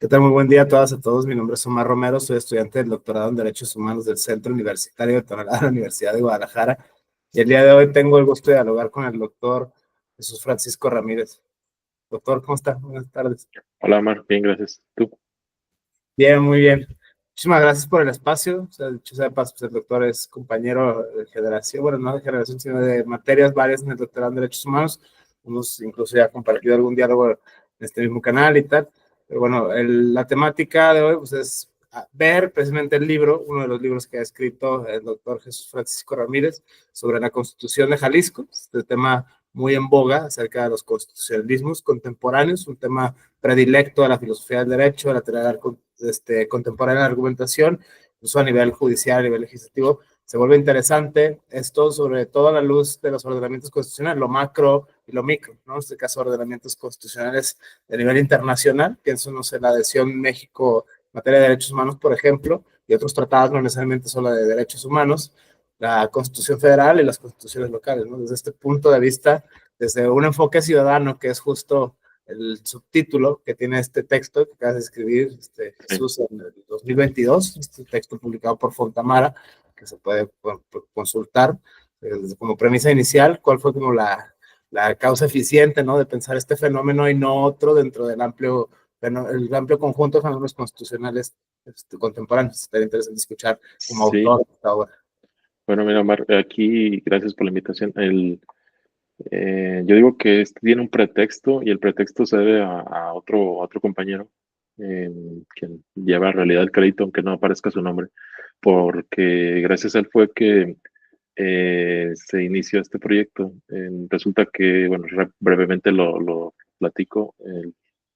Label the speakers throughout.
Speaker 1: ¿Qué tal? Muy buen día a todas y a todos. Mi nombre es Omar Romero, soy estudiante del doctorado en Derechos Humanos del Centro Universitario de Tonalá de la Universidad de Guadalajara. Y el día de hoy tengo el gusto de dialogar con el doctor Jesús Francisco Ramírez. Doctor, ¿cómo está? Buenas tardes.
Speaker 2: Hola, Omar. Bien, gracias. ¿Tú?
Speaker 1: Bien, muy bien. Muchísimas gracias por el espacio. O sea, dicho sea de paso, pues el doctor es compañero de generación, bueno, no de generación, sino de materias varias en el doctorado en Derechos Humanos. Hemos incluso ya compartido algún diálogo en este mismo canal y tal. Pero bueno, la temática de hoy pues, es ver precisamente el libro, uno de los libros que ha escrito el doctor Jesús Francisco Ramírez sobre la Constitución de Jalisco, este tema muy en boga acerca de los constitucionalismos contemporáneos, un tema predilecto de la filosofía del derecho, de la teoría contemporánea de la argumentación, incluso a nivel judicial, a nivel legislativo, se vuelve interesante esto, sobre todo a la luz de los ordenamientos constitucionales, lo macro y lo micro, ¿no? En este caso, ordenamientos constitucionales de nivel internacional, pienso, no sé, la adhesión México en materia de derechos humanos, por ejemplo, y otros tratados no necesariamente solo de derechos humanos, la Constitución Federal y las constituciones locales, ¿no? Desde este punto de vista, desde un enfoque ciudadano, que es justo el subtítulo que tiene este texto que acabas de escribir, Jesús, en el 2022, este texto publicado por Fontamara, que se puede consultar como premisa inicial, cuál fue como la causa eficiente, ¿no?, de pensar este fenómeno y no otro dentro del el amplio conjunto de fenómenos constitucionales contemporáneos. Estaría interesante escuchar como
Speaker 2: Sí.
Speaker 1: autor esta obra.
Speaker 2: Bueno, mira, Omar, aquí gracias por la invitación. Yo digo que este tiene un pretexto y el pretexto se debe a otro compañero quien lleva en realidad el crédito, aunque no aparezca su nombre, porque gracias a él fue que se inició este proyecto. Resulta que, bueno, brevemente lo platico.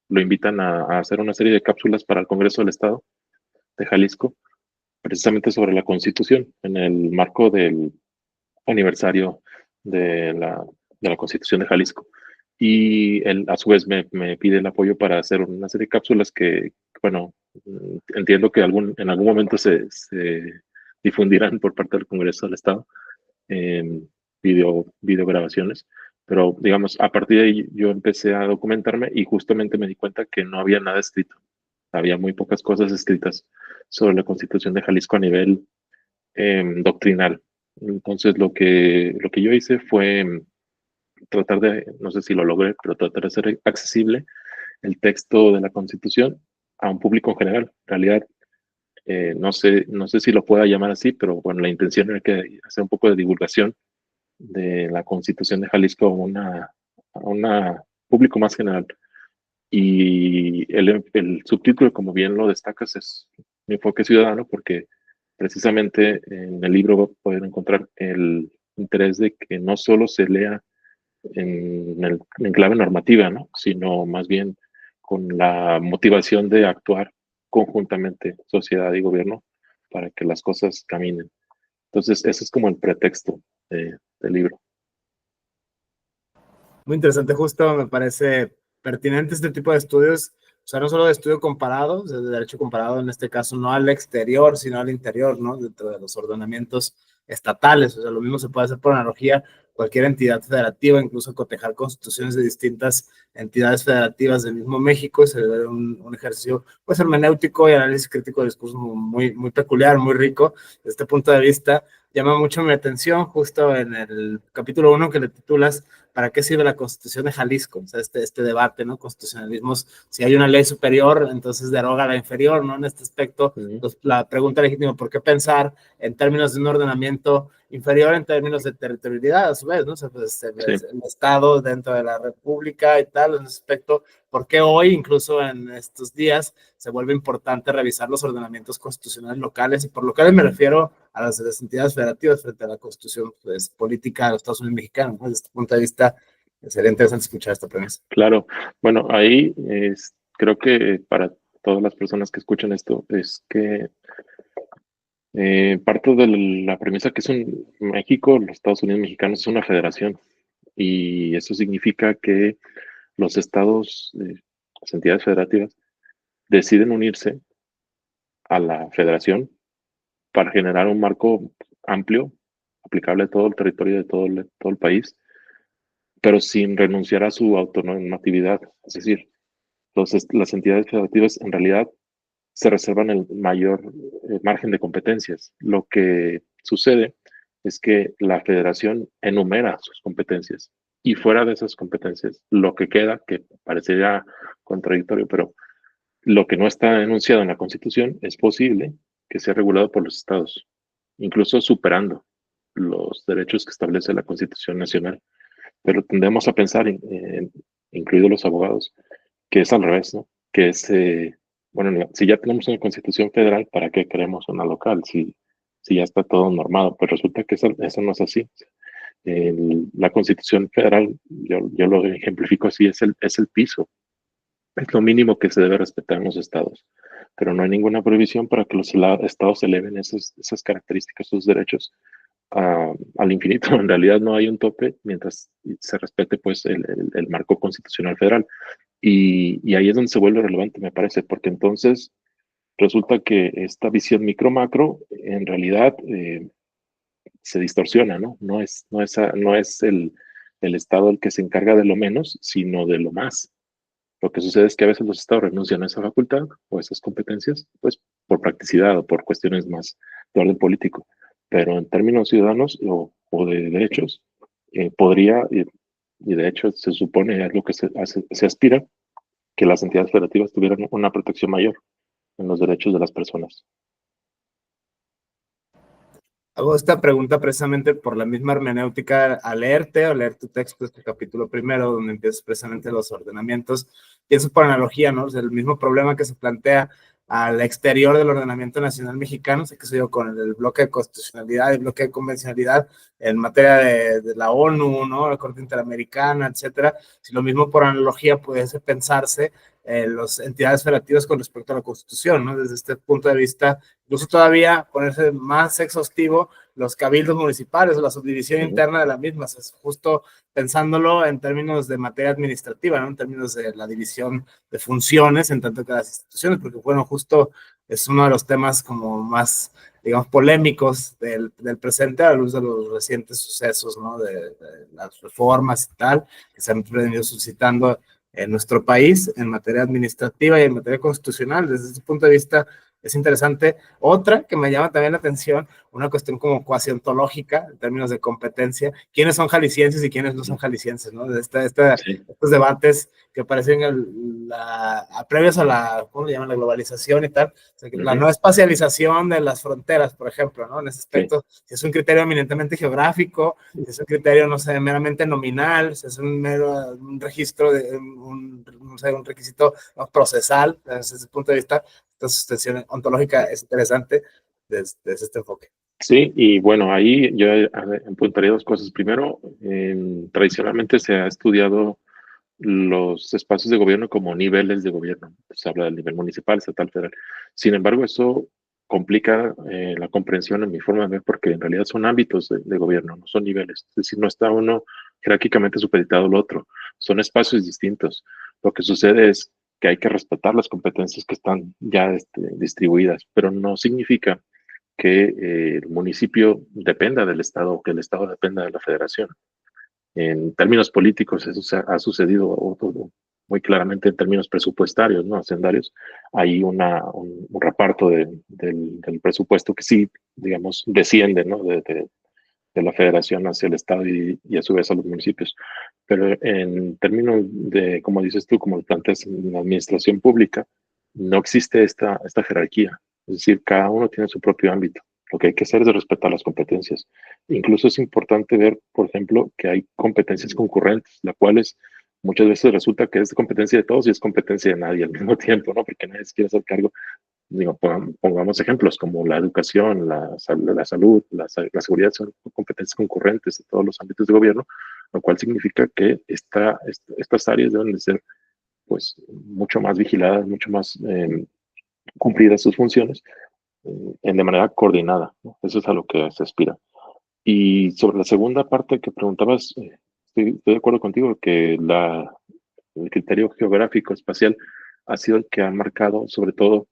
Speaker 2: Lo invitan a hacer una serie de cápsulas para el Congreso del Estado de Jalisco, precisamente sobre la Constitución, en el marco del aniversario de la Constitución de Jalisco. Y él, a su vez, me pide el apoyo para hacer una serie de cápsulas que, bueno, entiendo que en algún momento se difundirán por parte del Congreso del Estado en videograbaciones. Pero, digamos, a partir de ahí yo empecé a documentarme y justamente me di cuenta que no había nada escrito. Había muy pocas cosas escritas sobre la Constitución de Jalisco a nivel doctrinal. Entonces, lo que yo hice fue tratar de, no sé si lo logré, pero tratar de hacer accesible el texto de la Constitución a un público en general. En realidad, no sé si lo pueda llamar así, pero bueno, la intención era que hacer un poco de divulgación de la Constitución de Jalisco a un público más general. Y el subtítulo, como bien lo destacas, es mi enfoque ciudadano, porque precisamente en el libro pueden encontrar el interés de que no solo se lea en clave normativa, ¿no?, sino más bien con la motivación de actuar conjuntamente sociedad y gobierno para que las cosas caminen. Entonces, ese es como el pretexto del libro.
Speaker 1: Muy interesante, justo me parece pertinente este tipo de estudios, o sea, no solo de estudio comparado, de derecho comparado en este caso, no al exterior, sino al interior, ¿no?, dentro de los ordenamientos estatales. O sea, lo mismo se puede hacer por analogía, cualquier entidad federativa, incluso cotejar constituciones de distintas entidades federativas del mismo México, y se ve un ejercicio, pues, hermenéutico y análisis crítico de discurso muy, muy peculiar, muy rico. Desde este punto de vista, llama mucho mi atención justo en el capítulo 1 que le titulas ¿para qué sirve la Constitución de Jalisco? O sea, este debate, ¿no? Constitucionalismos, si hay una ley superior, entonces deroga la inferior, ¿no? En este aspecto, la pregunta legítima, ¿por qué pensar en términos de un ordenamiento inferior en términos de territorialidad, a su vez, ¿no? O sea, pues el Estado dentro de la República y tal, en ese aspecto, ¿por qué hoy, incluso en estos días, se vuelve importante revisar los ordenamientos constitucionales locales? Y por locales me refiero a las entidades federativas frente a la Constitución, pues, política de los Estados Unidos mexicanos, ¿no? Desde este punto de vista, sería interesante escuchar esta premisa.
Speaker 2: Claro, bueno, ahí creo que para todas las personas que escuchan esto es que parto de la premisa que México, los Estados Unidos mexicanos, es una federación, y eso significa que los estados, las entidades federativas, deciden unirse a la federación para generar un marco amplio, aplicable a todo el territorio de todo el país, pero sin renunciar a su autonomatividad. Es decir, las entidades federativas en realidad se reservan el mayor margen de competencias. Lo que sucede es que la federación enumera sus competencias y fuera de esas competencias, lo que queda, que parecería contradictorio, pero lo que no está enunciado en la Constitución es posible que sea regulado por los estados, incluso superando los derechos que establece la Constitución Nacional. Pero tendemos a pensar, incluidos los abogados, que es al revés, ¿no? Que es, bueno, si ya tenemos una Constitución federal, ¿para qué queremos una local? Si ya está todo normado, pues resulta que eso no es así. La Constitución federal, yo lo ejemplifico así, es el piso, es lo mínimo que se debe respetar en los estados, pero no hay ninguna prohibición para que los estados eleven esas características, sus derechos al infinito. En realidad no hay un tope mientras se respete pues el marco constitucional federal. Y ahí es donde se vuelve relevante, me parece, porque entonces resulta que esta visión micro-macro en realidad se distorsiona, ¿no? No es el Estado el que se encarga de lo menos, sino de lo más. Lo que sucede es que a veces los estados renuncian a esa facultad o a esas competencias, pues por practicidad o por cuestiones más de orden político. Pero en términos ciudadanos o de derechos, podría, y de hecho se supone es lo que se aspira, que las entidades federativas tuvieran una protección mayor en los derechos de las personas.
Speaker 1: Hago esta pregunta precisamente por la misma hermenéutica al leerte o leer tu texto, este capítulo primero, donde empiezas precisamente los ordenamientos. Pienso por analogía, ¿no? O sea, el mismo problema que se plantea al exterior del ordenamiento nacional mexicano, sé que soy yo con el bloque de constitucionalidad y el bloque de convencionalidad en materia de la ONU, ¿no? La Corte Interamericana, etcétera. Si lo mismo por analogía pudiese pensarse las entidades federativas con respecto a la Constitución, ¿no? Desde este punto de vista, incluso todavía ponerse más exhaustivo los cabildos municipales o la subdivisión interna de la misma, o sea, es justo pensándolo en términos de materia administrativa, ¿no? En términos de la división de funciones en tanto que las instituciones, porque bueno, justo es uno de los temas como más, digamos, polémicos del presente a la luz de los recientes sucesos, ¿no? De las reformas y tal, que se han venido suscitando en nuestro país en materia administrativa y en materia constitucional. Desde ese punto de vista es interesante. Otra que me llama también la atención, una cuestión como cuasi ontológica en términos de competencia, quiénes son jaliscienses y quiénes no son jaliscienses, ¿no?
Speaker 2: Sí.
Speaker 1: Estos debates que parecen previos a la, ¿cómo le llaman? La globalización y tal, o sea, la no espacialización de las fronteras, por ejemplo, ¿no? En ese aspecto, si es un criterio eminentemente geográfico, si es un criterio, no sé, meramente nominal, si es un registro, no sé, un requisito procesal, desde ese punto de vista, esta sustención ontológica es interesante desde este enfoque.
Speaker 2: Sí, y bueno, ahí yo apuntaría dos cosas. Primero, tradicionalmente se ha estudiado los espacios de gobierno como niveles de gobierno. Se habla del nivel municipal, estatal, federal. Sin embargo, eso complica la comprensión en mi forma de ver porque en realidad son ámbitos de gobierno, no son niveles. Es decir, no está uno jerárquicamente supeditado al otro. Son espacios distintos. Lo que sucede es que hay que respetar las competencias que están ya distribuidas, pero no significa que el municipio dependa del Estado o que el Estado dependa de la federación. En términos políticos, eso ha sucedido muy claramente en términos presupuestarios, ¿no? Hacendarios. Hay un reparto del presupuesto que sí, digamos, desciende, ¿no? De la federación hacia el Estado y a su vez a los municipios. Pero en términos de, como dices tú, como lo planteas en la administración pública, no existe esta jerarquía. Es decir, cada uno tiene su propio ámbito. Lo que hay que hacer es respetar las competencias. Incluso es importante ver, por ejemplo, que hay competencias concurrentes, las cuales muchas veces resulta que es competencia de todos y es competencia de nadie al mismo tiempo, ¿no? Porque nadie se quiere hacer cargo. Digo, pongamos ejemplos como la educación, la salud, la seguridad, son competencias concurrentes de todos los ámbitos de gobierno, lo cual significa que estas áreas deben de ser pues mucho más vigiladas, mucho más cumplidas sus funciones de manera coordinada, ¿no? Eso es a lo que se aspira. Y sobre la segunda parte que preguntabas, estoy de acuerdo contigo que el criterio geográfico espacial ha sido el que ha marcado sobre todo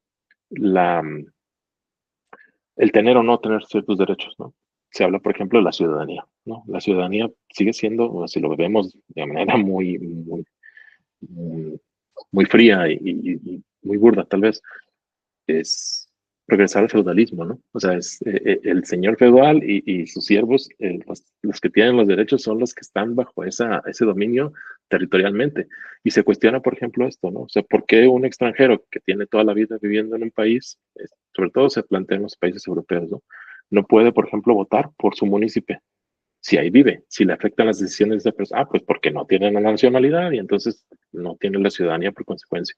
Speaker 2: la, el tener o no tener ciertos derechos, ¿no? Se habla, por ejemplo, de la ciudadanía, ¿no? La ciudadanía sigue siendo, si lo vemos de manera muy muy fría y muy burda tal vez, es regresar al feudalismo, ¿no? O sea, es el señor feudal y sus siervos, los que tienen los derechos son los que están bajo ese dominio territorialmente. Y se cuestiona, por ejemplo, esto, ¿no? O sea, ¿por qué un extranjero que tiene toda la vida viviendo en un país, sobre todo se plantea en los países europeos, ¿no? No puede, por ejemplo, votar por su municipio si ahí vive, si le afectan las decisiones de esa persona, pues porque no tiene la nacionalidad y entonces no tiene la ciudadanía por consecuencia.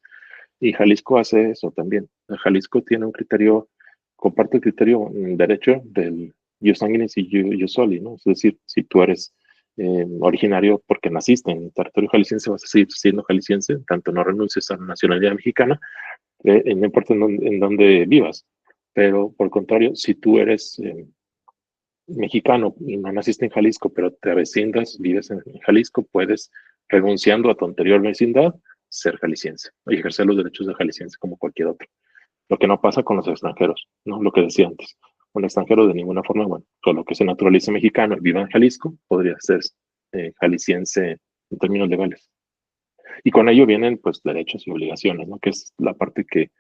Speaker 2: Y Jalisco hace eso también. Jalisco tiene un criterio, comparte el criterio derecho del jus sanguinis y jus soli, ¿no? Es decir, si tú eres originario porque naciste en el territorio jalisciense, vas a seguir siendo jalisciense, tanto no renuncies a la nacionalidad mexicana, no importa en dónde vivas. Pero por el contrario, si tú eres mexicano y no naciste en Jalisco, pero te avecindas, vives en Jalisco, puedes, renunciando a tu anterior vecindad, ser jalisciense y ejercer los derechos de jalisciense como cualquier otro. Lo que no pasa con los extranjeros, ¿no? Lo que decía antes. Un extranjero de ninguna forma, bueno, solo que se naturalice mexicano y viva en Jalisco, podría ser jalisciense en términos legales. Y con ello vienen, pues, derechos y obligaciones, ¿no? Que es la parte que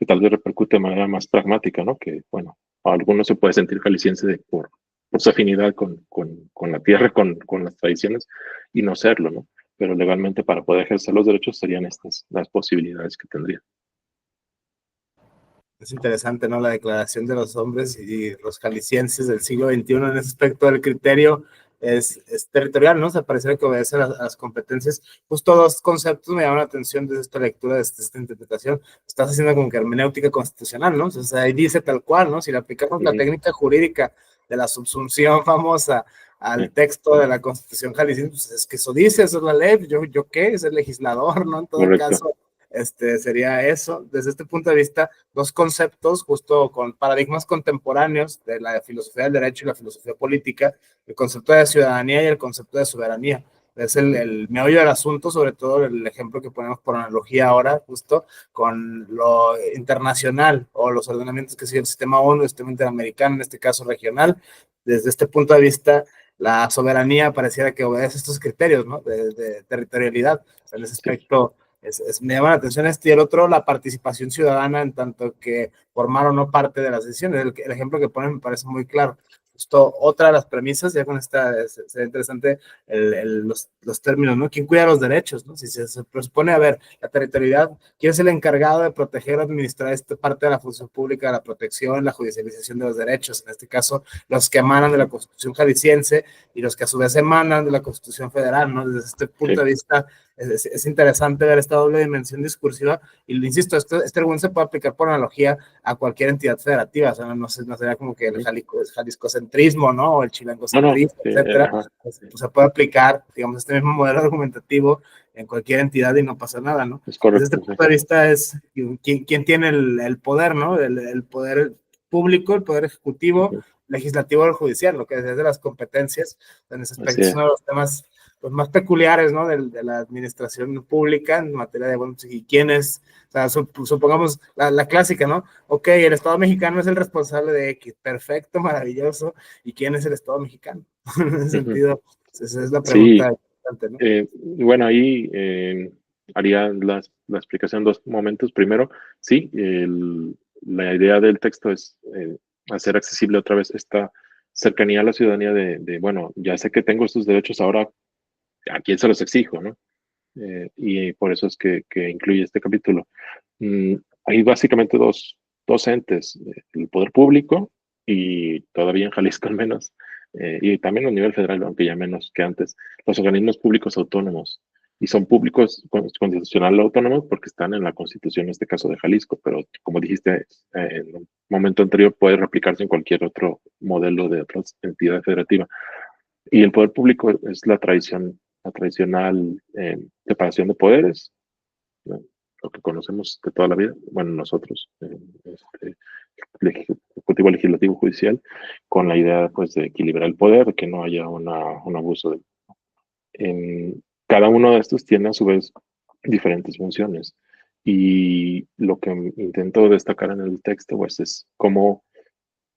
Speaker 2: tal vez repercute de manera más pragmática, ¿no? Que, bueno, a algunos se puede sentir jalisciense por su afinidad con la tierra, con las tradiciones, y no serlo, ¿no? Pero legalmente para poder ejercer los derechos serían estas las posibilidades que tendría.
Speaker 1: Es interesante, ¿no? La declaración de los hombres y los jaliscienses del siglo XXI en ese aspecto del criterio es territorial, ¿no? O sea, parece que obedece a las competencias. Justo dos conceptos me llaman la atención desde esta lectura, desde esta interpretación. Estás haciendo como que hermenéutica constitucional, ¿no? O sea, ahí dice tal cual, ¿no? Si le aplicamos la técnica jurídica de la subsunción famosa al texto de la Constitución jalisciense, pues es que eso dice, eso es la ley, yo qué, es el legislador, ¿no? En todo
Speaker 2: Correcto.
Speaker 1: caso, sería eso. Desde este punto de vista, dos conceptos justo con paradigmas contemporáneos de la filosofía del derecho y la filosofía política, el concepto de ciudadanía y el concepto de soberanía. Es el meollo del asunto, sobre todo el ejemplo que ponemos por analogía ahora, justo con lo internacional o los ordenamientos que sigue el sistema ONU, el sistema interamericano, en este caso regional. Desde este punto de vista, la soberanía pareciera que obedece estos criterios, ¿no? De territorialidad. O sea, en ese aspecto me llama la atención y el otro, la participación ciudadana en tanto que formar o no parte de las decisiones. El ejemplo que ponen me parece muy claro. Justo otra de las premisas, ya con esta, sería interesante los términos, ¿no? ¿Quién cuida los derechos, no? Si se presupone, a ver, la territorialidad, ¿quién es el encargado de proteger o administrar esta parte de la función pública, la protección, la judicialización de los derechos? En este caso, los que emanan de la Constitución jalisciense y los que a su vez emanan de la Constitución federal, ¿no? Desde este punto de vista, es interesante ver esta doble dimensión discursiva y lo insisto, este argumento se puede aplicar por analogía a cualquier entidad federativa, o sea, no sería como que el jaliscocentrismo, ¿no? O el
Speaker 2: No,
Speaker 1: chilangocentrismo, etcétera, pues se puede aplicar, digamos, este mismo modelo argumentativo en cualquier entidad y no pasa nada, ¿no?
Speaker 2: es
Speaker 1: Desde este
Speaker 2: correcto.
Speaker 1: punto de vista es quién tiene el poder, ¿no? El poder público, el poder ejecutivo, legislativo o judicial, lo que es de las competencias, en ese aspecto es uno de los temas pues, más peculiares, ¿no? De la administración pública en materia de, bueno, ¿y quién es? O sea, supongamos la clásica, ¿no? Ok, el Estado mexicano es el responsable de X, perfecto, maravilloso, ¿y quién es el Estado mexicano? En ese sentido, esa es la pregunta
Speaker 2: Sí,
Speaker 1: importante, ¿no?
Speaker 2: bueno, ahí haría la explicación en dos momentos. Primero, sí, la idea del texto es hacer accesible otra vez esta cercanía a la ciudadanía bueno, ya sé que tengo estos derechos, ahora a quién se los exijo, ¿no? Y por eso es que incluye este capítulo. Hay básicamente dos entes, el poder público y todavía en Jalisco al menos, y también a nivel federal, aunque ya menos que antes, los organismos públicos autónomos. Y son públicos constitucional autónomos porque están en la constitución, en este caso de Jalisco, pero como dijiste en un momento anterior, puede replicarse en cualquier otro modelo de otra entidad federativa. Y el poder público es la tradicional separación de poderes, ¿no? Lo que conocemos de toda la vida, bueno, nosotros, ejecutivo, legislativo, judicial, con la idea pues de equilibrar el poder, de que no haya un abuso. Cada uno de estos tiene a su vez diferentes funciones y lo que intento destacar en el texto pues es cómo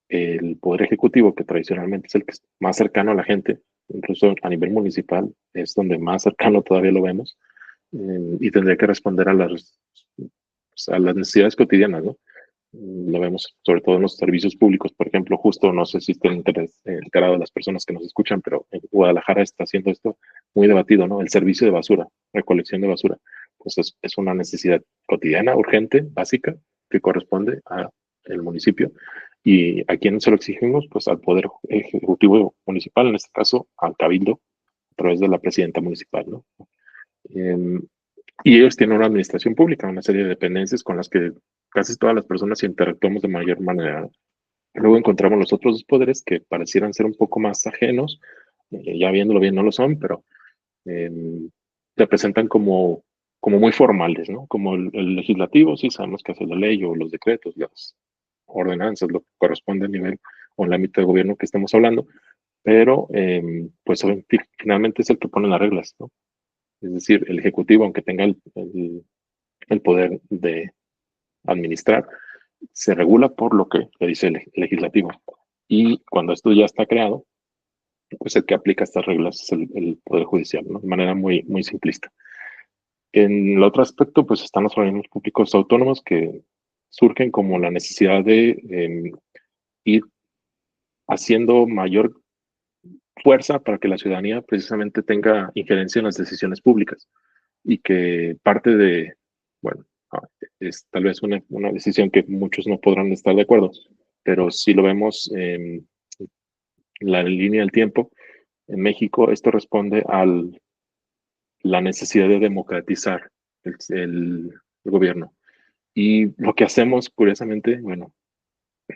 Speaker 2: el poder ejecutivo, que tradicionalmente es el que es más cercano a la gente, incluso a nivel municipal, es donde más cercano todavía lo vemos, y tendría que responder a las necesidades cotidianas, ¿no? Lo vemos sobre todo en los servicios públicos, por ejemplo, justo no sé si está enterado de las personas que nos escuchan, pero en Guadalajara está haciendo esto muy debatido, ¿no? El servicio de basura, recolección de basura, pues es una necesidad cotidiana, urgente, básica, que corresponde al municipio. ¿Y a quién se lo exigimos? Pues al Poder Ejecutivo Municipal, en este caso al Cabildo, a través de la presidenta municipal, ¿no? Eh, y ellos tienen una administración pública, una serie de dependencias con las que casi todas las personas interactuamos de mayor manera. Luego encontramos los otros dos poderes que parecieran ser un poco más ajenos, ya viéndolo bien no lo son, pero eh, representan como muy formales, ¿no? Como el legislativo, sí sabemos que hace la ley o los decretos, las ordenanzas, lo que corresponde a nivel o en el ámbito de gobierno que estamos hablando, pero pues finalmente es el que pone las reglas, ¿no? Es decir, el ejecutivo, aunque tenga el poder de administrar, se regula por lo que le dice el legislativo. Y cuando esto ya está creado, pues el que aplica estas reglas es el Poder Judicial, ¿no? De manera muy, muy simplista. En el otro aspecto, pues están los organismos públicos autónomos que surgen como la necesidad de ir haciendo mayor fuerza para que la ciudadanía precisamente tenga injerencia en las decisiones públicas y que parte de, bueno, es tal vez una decisión que muchos no podrán estar de acuerdo, pero si lo vemos en la línea del tiempo, en México esto responde a la necesidad de democratizar el gobierno. Y lo que hacemos, curiosamente, bueno,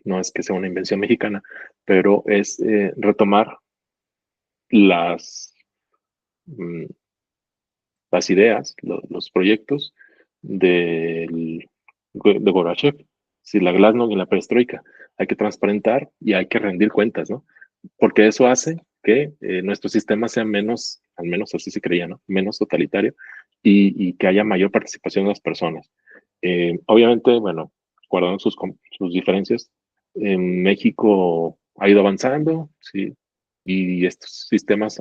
Speaker 2: no es que sea una invención mexicana, pero es retomar las, mm, las ideas, los proyectos de Gorbachev, si la Glasnost y la Perestroika. Hay que transparentar y hay que rendir cuentas, ¿no? Porque eso hace que nuestro sistema sea menos, al menos así se creía, ¿no? Menos totalitario y que haya mayor participación de las personas. Obviamente, bueno, guardando sus diferencias, en México ha ido avanzando, sí, y estos sistemas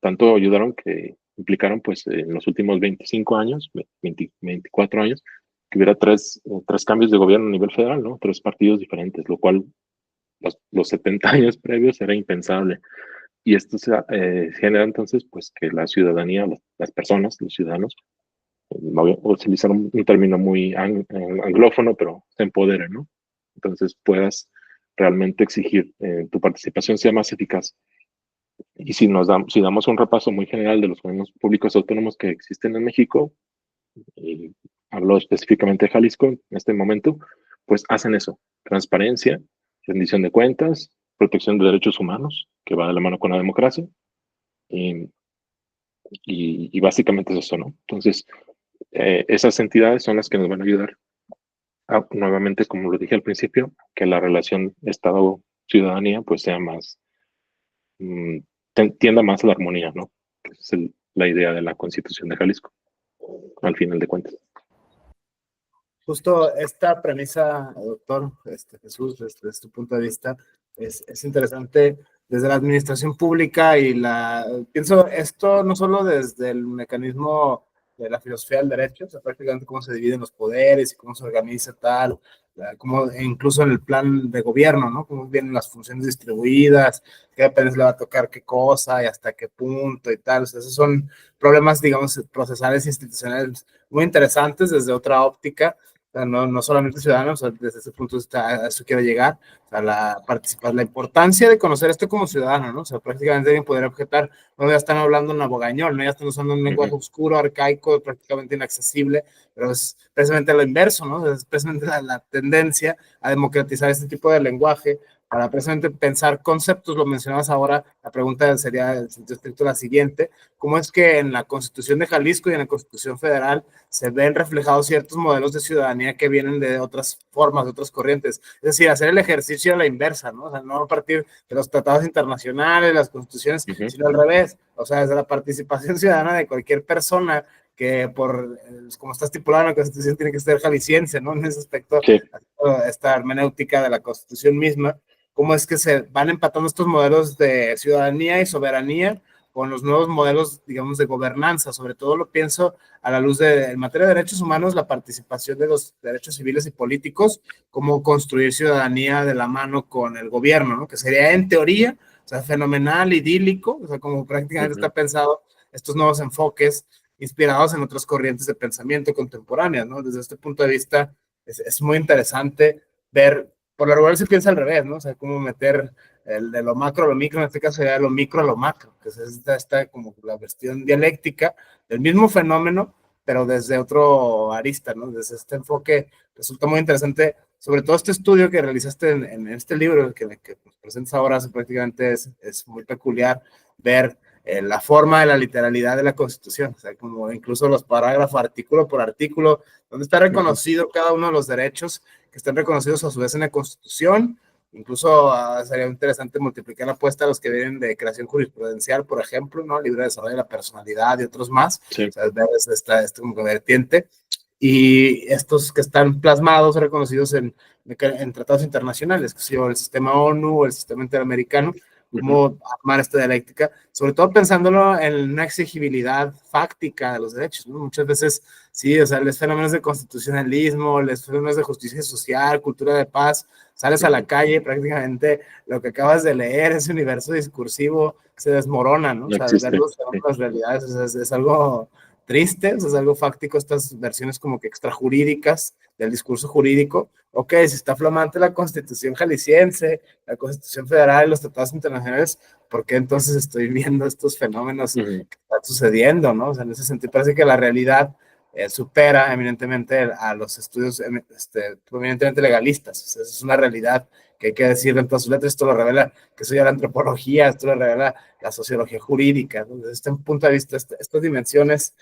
Speaker 2: tanto ayudaron que implicaron, pues, en los últimos 25 años, 24 años, que hubiera tres cambios de gobierno a nivel federal, ¿no? Tres partidos diferentes, lo cual los 70 años previos era impensable. Y esto genera entonces, pues, que la ciudadanía, las personas, los ciudadanos, voy a utilizar un término muy anglófono, pero se empoderen, ¿no? Entonces puedas realmente exigir tu participación sea más eficaz. Y si damos un repaso muy general de los organismos públicos autónomos que existen en México, y hablo específicamente de Jalisco en este momento, pues hacen eso, transparencia, rendición de cuentas, protección de derechos humanos, que va de la mano con la democracia, y, y básicamente es eso, ¿no? Entonces, esas entidades son las que nos van a ayudar nuevamente, como lo dije al principio, que la relación Estado-ciudadanía pues sea más, mm, tienda más a la armonía, ¿no? Esa es la idea de la Constitución de Jalisco, al final de cuentas.
Speaker 1: Justo esta premisa, doctor Jesús, desde tu punto de vista, es interesante desde la administración pública y pienso esto no solo desde el mecanismo de la filosofía del derecho, o sea, prácticamente cómo se dividen los poderes y cómo se organiza tal, como incluso en el plan de gobierno, ¿no? Cómo vienen las funciones distribuidas, qué apenas le va a tocar qué cosa y hasta qué punto y tal. O sea, esos son problemas, digamos, procesales institucionales muy interesantes desde otra óptica. O sea, no solamente ciudadanos, o sea, desde ese punto a eso quiero llegar, o sea, la importancia de conocer esto como ciudadano, ¿no? O sea, prácticamente alguien podría objetar, no, ya están hablando en abogañol, ¿no? Ya están usando un lenguaje oscuro, arcaico, prácticamente inaccesible, pero es precisamente lo inverso, ¿no? Es precisamente la tendencia a democratizar este tipo de lenguaje, para precisamente pensar conceptos, lo mencionabas ahora, la pregunta sería en sentido estricto la siguiente: ¿cómo es que en la Constitución de Jalisco y en la Constitución Federal se ven reflejados ciertos modelos de ciudadanía que vienen de otras formas, de otras corrientes? Es decir, hacer el ejercicio a la inversa, ¿no? O sea, no a partir de los tratados internacionales, las constituciones, sino al revés, o sea, desde la participación ciudadana de cualquier persona que como está estipulado en la Constitución, tiene que ser jalisciense, ¿no? En ese aspecto,
Speaker 2: Sí.
Speaker 1: esta hermenéutica de la Constitución misma, cómo es que se van empatando estos modelos de ciudadanía y soberanía con los nuevos modelos, digamos, de gobernanza. Sobre todo lo pienso a la luz de, en materia de derechos humanos, la participación de los derechos civiles y políticos, cómo construir ciudadanía de la mano con el gobierno, ¿no? Que sería en teoría, o sea, fenomenal, idílico, o sea, como prácticamente está pensado estos nuevos enfoques inspirados en otras corrientes de pensamiento contemporáneas, ¿no? Desde este punto de vista es muy interesante ver, por lo regular se piensa al revés, ¿no? O sea, cómo meter de lo macro a lo micro, en este caso sería de lo micro a lo macro, que es esta como la versión dialéctica del mismo fenómeno, pero desde otro arista, ¿no? Desde este enfoque resulta muy interesante, sobre todo este estudio que realizaste en este libro que nos presentas ahora, prácticamente es muy peculiar ver la forma de la literalidad de la Constitución, o sea, como incluso los parágrafos artículo por artículo, donde está reconocido cada uno de los derechos que están reconocidos a su vez en la Constitución. Incluso sería interesante multiplicar la apuesta a los que vienen de creación jurisprudencial, por ejemplo, ¿no? Libre desarrollo de la personalidad y otros más.
Speaker 2: Sí.
Speaker 1: O sea, ver esta como vertiente. Y estos que están plasmados, reconocidos en tratados internacionales, que sea el sistema ONU o el sistema interamericano, cómo armar esta dialéctica, sobre todo pensándolo en una exigibilidad fáctica de los derechos, ¿no? Muchas veces, sí, o sea, les fenómenos de constitucionalismo, les fenómenos de justicia social, cultura de paz, sales a la calle, prácticamente lo que acabas de leer, ese universo discursivo se desmorona, ¿no? O sea, ver las realidades es algo triste, o sea, es algo fáctico, estas versiones como que extrajurídicas del discurso jurídico. Ok, si está flamante la Constitución jalisciense, la Constitución federal, los tratados internacionales, ¿por qué entonces estoy viendo estos fenómenos que están sucediendo, no? O sea, en ese sentido parece que la realidad supera eminentemente a los estudios prominentemente legalistas. O sea, es una realidad que hay que decir en todas sus letras. Esto lo revela que soy la antropología, esto lo revela la sociología jurídica, ¿no? Desde este punto de vista, estas dimensiones,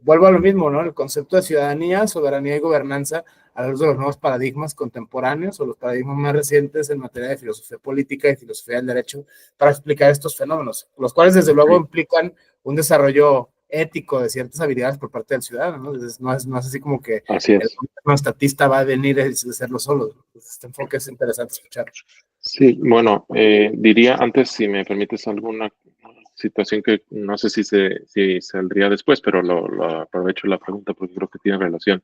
Speaker 1: vuelvo a lo mismo, ¿no? El concepto de ciudadanía, soberanía y gobernanza a la luz de los nuevos paradigmas contemporáneos o los paradigmas más recientes en materia de filosofía política y filosofía del derecho para explicar estos fenómenos, los cuales desde luego implican un desarrollo ético de ciertas habilidades por parte del ciudadano, ¿no? No es así como que el gobierno estatista va a venir a hacerlo solo. Este enfoque es interesante escuchar.
Speaker 2: Sí, bueno, diría antes, si me permites, alguna situación que no sé si saldría después, pero lo aprovecho la pregunta porque creo que tiene relación.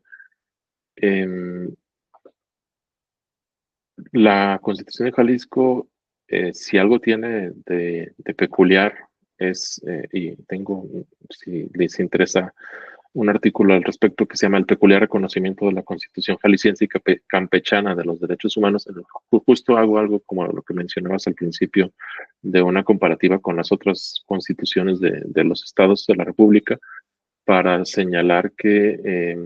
Speaker 2: La Constitución de Jalisco, si algo tiene de peculiar, y tengo, si les interesa, un artículo al respecto que se llama El peculiar reconocimiento de la Constitución jalisciense y campechana de los derechos humanos. Justo hago algo como lo que mencionabas al principio, de una comparativa con las otras constituciones de los estados de la República, para señalar que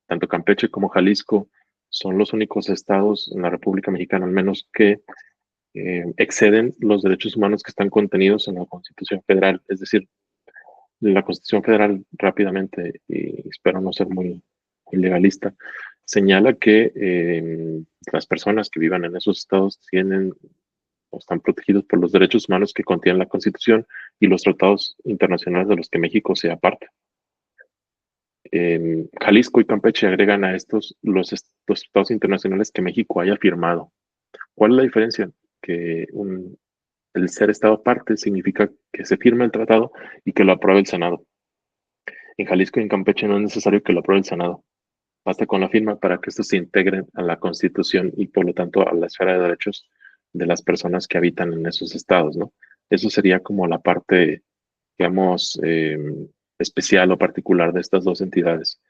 Speaker 2: tanto Campeche como Jalisco son los únicos estados en la República Mexicana, al menos, que exceden los derechos humanos que están contenidos en la Constitución Federal. Es decir, la Constitución Federal, rápidamente, y espero no ser muy legalista, señala que las personas que vivan en esos estados tienen o están protegidos por los derechos humanos que contiene la Constitución y los tratados internacionales de los que México sea parte. Jalisco y Campeche agregan a estos los tratados internacionales que México haya firmado. ¿Cuál es la diferencia? Que el ser Estado parte significa que se firme el tratado y que lo apruebe el Senado. En Jalisco y en Campeche no es necesario que lo apruebe el Senado. Basta con la firma para que estos se integren a la Constitución y por lo tanto a la esfera de derechos de las personas que habitan en esos estados, ¿no? Eso sería como la parte, digamos, especial o particular de estas dos entidades.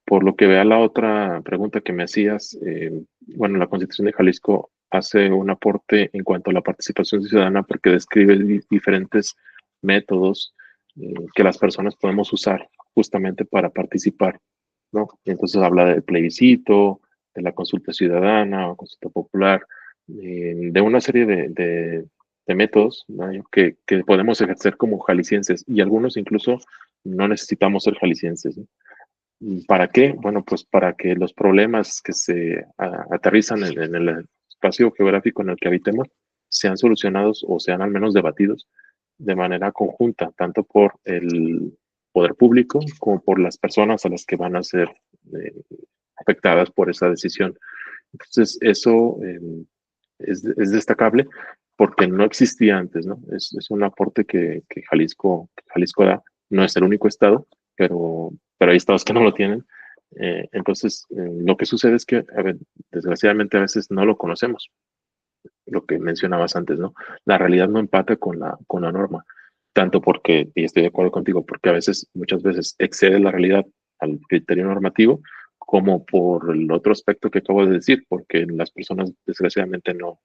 Speaker 2: Por lo que vea la otra pregunta que me hacías, bueno, la Constitución de Jalisco hace un aporte en cuanto a la participación ciudadana porque describe diferentes métodos que las personas podemos usar justamente para participar, ¿no? Y entonces habla del plebiscito, de la consulta ciudadana o consulta popular, de una serie de métodos, ¿no? que podemos ejercer como jaliscienses y algunos incluso no necesitamos ser jaliscienses, ¿no? ¿Para qué? Bueno, pues para que los problemas que se aterrizan en el espacio geográfico en el que habitemos sean solucionados o sean al menos debatidos de manera conjunta, tanto por el poder público como por las personas a las que van a ser eh, afectadas por esa decisión. Entonces, eso es destacable porque no existía antes, ¿no? Es un aporte que Jalisco da. No es el único estado, pero hay estados que no lo tienen. Entonces, lo que sucede es que, a ver, desgraciadamente a veces no lo conocemos, lo que mencionabas antes, ¿no? La realidad no empata con la norma, tanto porque, y estoy de acuerdo contigo, porque a veces, muchas veces excede la realidad al criterio normativo, como por el otro aspecto que acabo de decir, porque las personas desgraciadamente no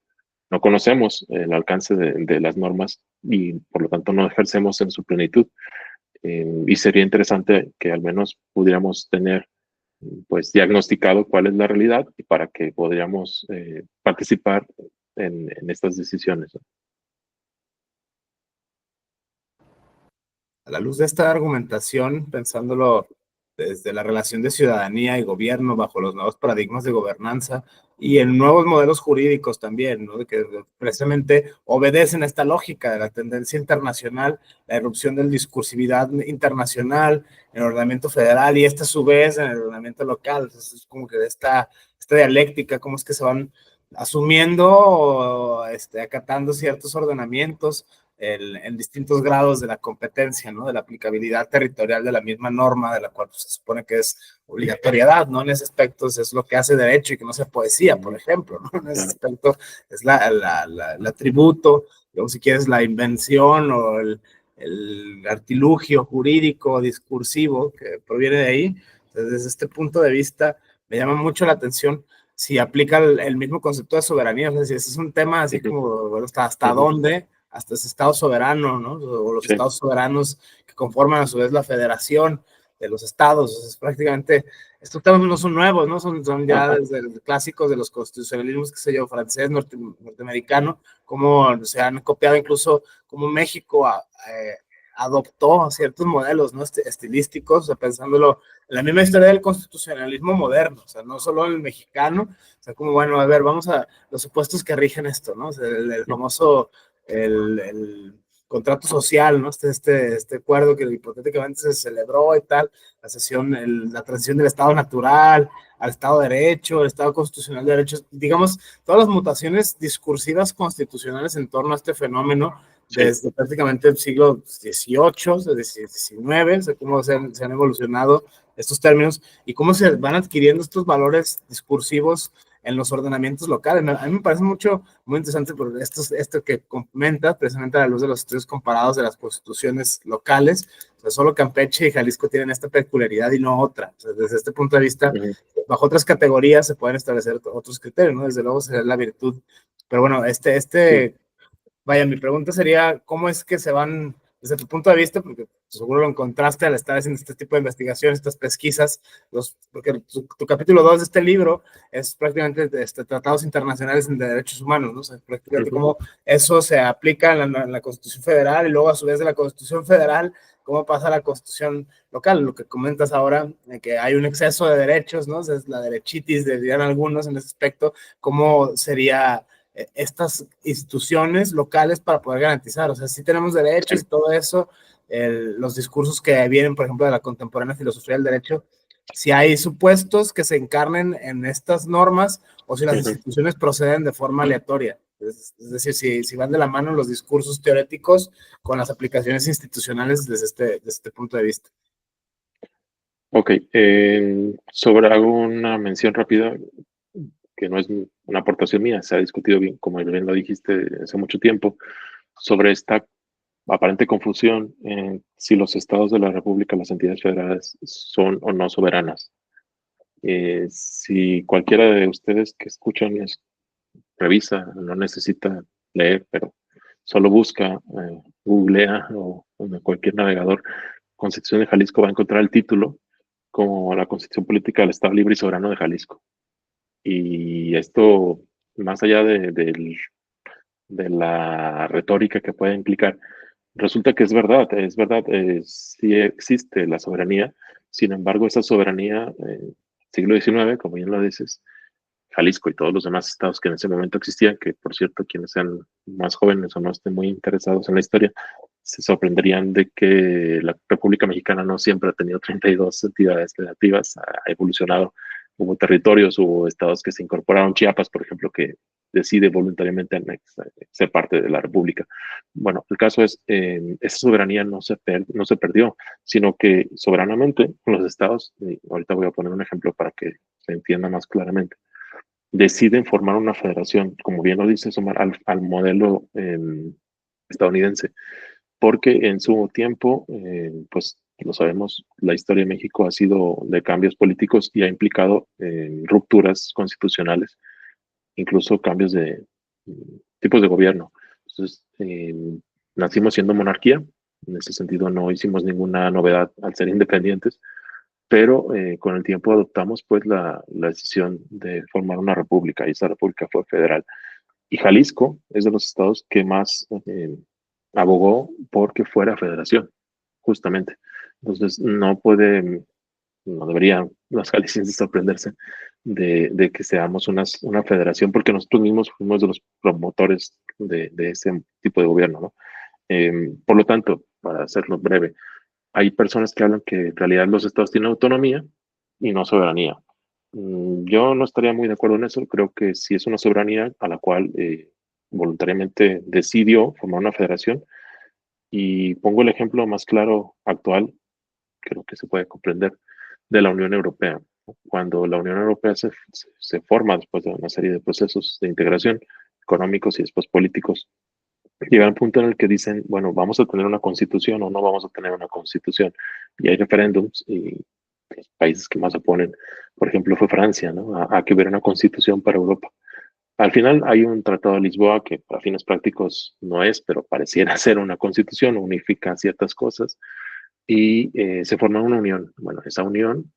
Speaker 2: conocemos el alcance de las normas y por lo tanto no ejercemos en su plenitud. Y sería interesante que al menos pudiéramos tener pues diagnosticado cuál es la realidad y para que podríamos participar en estas decisiones, ¿no?
Speaker 1: A la luz de esta argumentación, pensándolo desde la relación de ciudadanía y gobierno bajo los nuevos paradigmas de gobernanza y en nuevos modelos jurídicos también, ¿no? De que precisamente obedecen a esta lógica de la tendencia internacional, la erupción de la discursividad internacional en el ordenamiento federal y esta a su vez en el ordenamiento local. Entonces, es como que esta dialéctica, cómo es que se van asumiendo o acatando ciertos ordenamientos en distintos grados de la competencia, ¿no? De la aplicabilidad territorial de la misma norma, de la cual pues, se supone que es obligatoriedad, ¿no? En ese aspecto es lo que hace derecho y que no sea poesía, por ejemplo, ¿no? En ese aspecto es el atributo, o si quieres, la invención o el artilugio jurídico, discursivo que proviene de ahí. Entonces, desde este punto de vista, me llama mucho la atención si aplica el mismo concepto de soberanía, o sea, si ese es un tema así como, bueno, hasta dónde, hasta ese estado soberano, ¿no? O los estados soberanos que conforman a su vez la federación de los estados. Es prácticamente, estos temas no son nuevos, ¿no? Son ya desde clásicos de los constitucionalismos, qué sé yo, francés, norteamericano, como se han copiado incluso como México adoptó ciertos modelos, ¿no? Estilísticos, o sea, pensándolo en la misma historia del constitucionalismo moderno, o sea, no solo el mexicano, o sea, como, bueno, a ver, vamos a los supuestos que rigen esto, ¿no? O sea, el famoso, el contrato social, ¿no? Este acuerdo que hipotéticamente se celebró y tal, la sesión, la transición del Estado natural al Estado de Derecho, el Estado constitucional de derechos, digamos, todas las mutaciones discursivas constitucionales en torno a este fenómeno, desde prácticamente el siglo XVIII, XIX, o sea, cómo se han evolucionado estos términos y cómo se van adquiriendo estos valores discursivos en los ordenamientos locales. A mí me parece muy interesante porque esto que comenta precisamente a la luz de los estudios comparados de las constituciones locales. O sea, solo Campeche y Jalisco tienen esta peculiaridad y no otra. O sea, desde este punto de vista, bajo otras categorías se pueden establecer otros criterios, ¿no? Desde luego sería la virtud. Pero bueno, vaya, mi pregunta sería, ¿cómo es que se van, desde tu punto de vista, porque seguro lo encontraste al estar haciendo este tipo de investigaciones, estas pesquisas, porque tu capítulo 2 de este libro es prácticamente tratados internacionales de derechos humanos, ¿no? O sea, prácticamente cómo eso se aplica en la Constitución Federal y luego a su vez de la Constitución Federal, cómo pasa a la Constitución local, lo que comentas ahora, que hay un exceso de derechos, ¿no? O sea, es la derechitis, dirían algunos en ese aspecto, cómo sería estas instituciones locales para poder garantizar, o sea, sí tenemos derechos y todo eso, los discursos que vienen, por ejemplo, de la contemporánea filosofía del derecho, si hay supuestos que se encarnen en estas normas o si las instituciones proceden de forma aleatoria, es decir, si van de la mano los discursos teóreticos con las aplicaciones institucionales desde este punto de vista.
Speaker 2: Ok, hago una mención rápida que no es una aportación mía, se ha discutido bien, como bien lo dijiste hace mucho tiempo, sobre esta aparente confusión en si los estados de la República, las entidades federales, son o no soberanas. Si cualquiera de ustedes que escuchan revisa, no necesita leer, pero solo busca, googlea o en cualquier navegador, Constitución de Jalisco, va a encontrar el título como la Constitución Política del Estado Libre y Soberano de Jalisco. Y esto, más allá de la retórica que puede implicar, resulta que es verdad, sí existe la soberanía. Sin embargo, esa soberanía, siglo XIX, como bien lo dices, Jalisco y todos los demás estados que en ese momento existían, que por cierto, quienes sean más jóvenes o no estén muy interesados en la historia, se sorprenderían de que la República Mexicana no siempre ha tenido 32 entidades federativas, ha evolucionado. Hubo territorios, hubo estados que se incorporaron, Chiapas, por ejemplo, que decide voluntariamente ser parte de la república. Bueno, el caso es, esa soberanía no se perdió, sino que soberanamente los estados, y ahorita voy a poner un ejemplo para que se entienda más claramente, deciden formar una federación, como bien lo dice Omar, al modelo estadounidense, porque en su tiempo, pues lo sabemos, la historia de México ha sido de cambios políticos y ha implicado rupturas constitucionales, incluso cambios de tipos de gobierno. Entonces, nacimos siendo monarquía, en ese sentido no hicimos ninguna novedad al ser independientes, pero con el tiempo adoptamos pues la decisión de formar una república y esa república fue federal. Y Jalisco es de los estados que más abogó porque fuera federación, justamente. Entonces, no deberían los jaliscienses sorprenderse de que seamos una federación, porque nosotros mismos fuimos de los promotores de ese tipo de gobierno, ¿no? Por lo tanto, para hacerlo breve, hay personas que hablan que en realidad los estados tienen autonomía y no soberanía. Yo no estaría muy de acuerdo en eso. Creo que sí es una soberanía a la cual voluntariamente decidió formar una federación. Y pongo el ejemplo más claro actual, creo que se puede comprender, de la Unión Europea. Cuando la Unión Europea se forma después de una serie de procesos de integración económicos y después políticos, llega un punto en el que dicen, bueno, vamos a tener una constitución o no vamos a tener una constitución. Y hay referéndums y los países que más oponen, por ejemplo, fue Francia, ¿no? A que hubiera una constitución para Europa. Al final hay un tratado de Lisboa que para fines prácticos no es, pero pareciera ser una constitución, unifica ciertas cosas y se forma una unión. Bueno, esa unión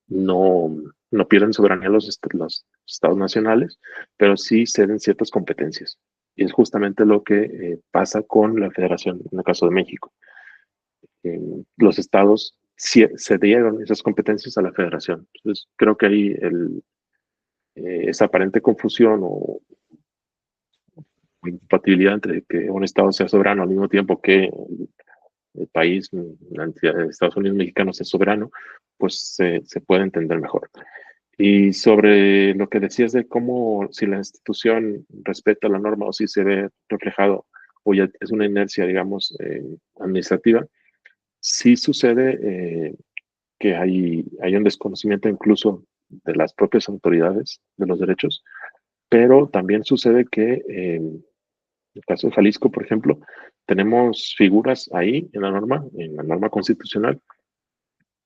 Speaker 2: no, no pierden soberanía los estados nacionales, pero sí ceden ciertas competencias. Y es justamente lo que pasa con la federación, en el caso de México. Los estados cedieron esas competencias a la federación. Entonces, creo que ahí esa aparente confusión o incompatibilidad entre que un estado sea soberano al mismo tiempo que el país, la entidad de Estados Unidos mexicanos es soberano, pues se puede entender mejor. Y sobre lo que decías de cómo si la institución respeta la norma o si se ve reflejado o ya es una inercia, digamos, administrativa, sí sucede que hay un desconocimiento incluso de las propias autoridades de los derechos, pero también sucede que en el caso de Jalisco, por ejemplo, tenemos figuras ahí en la norma constitucional,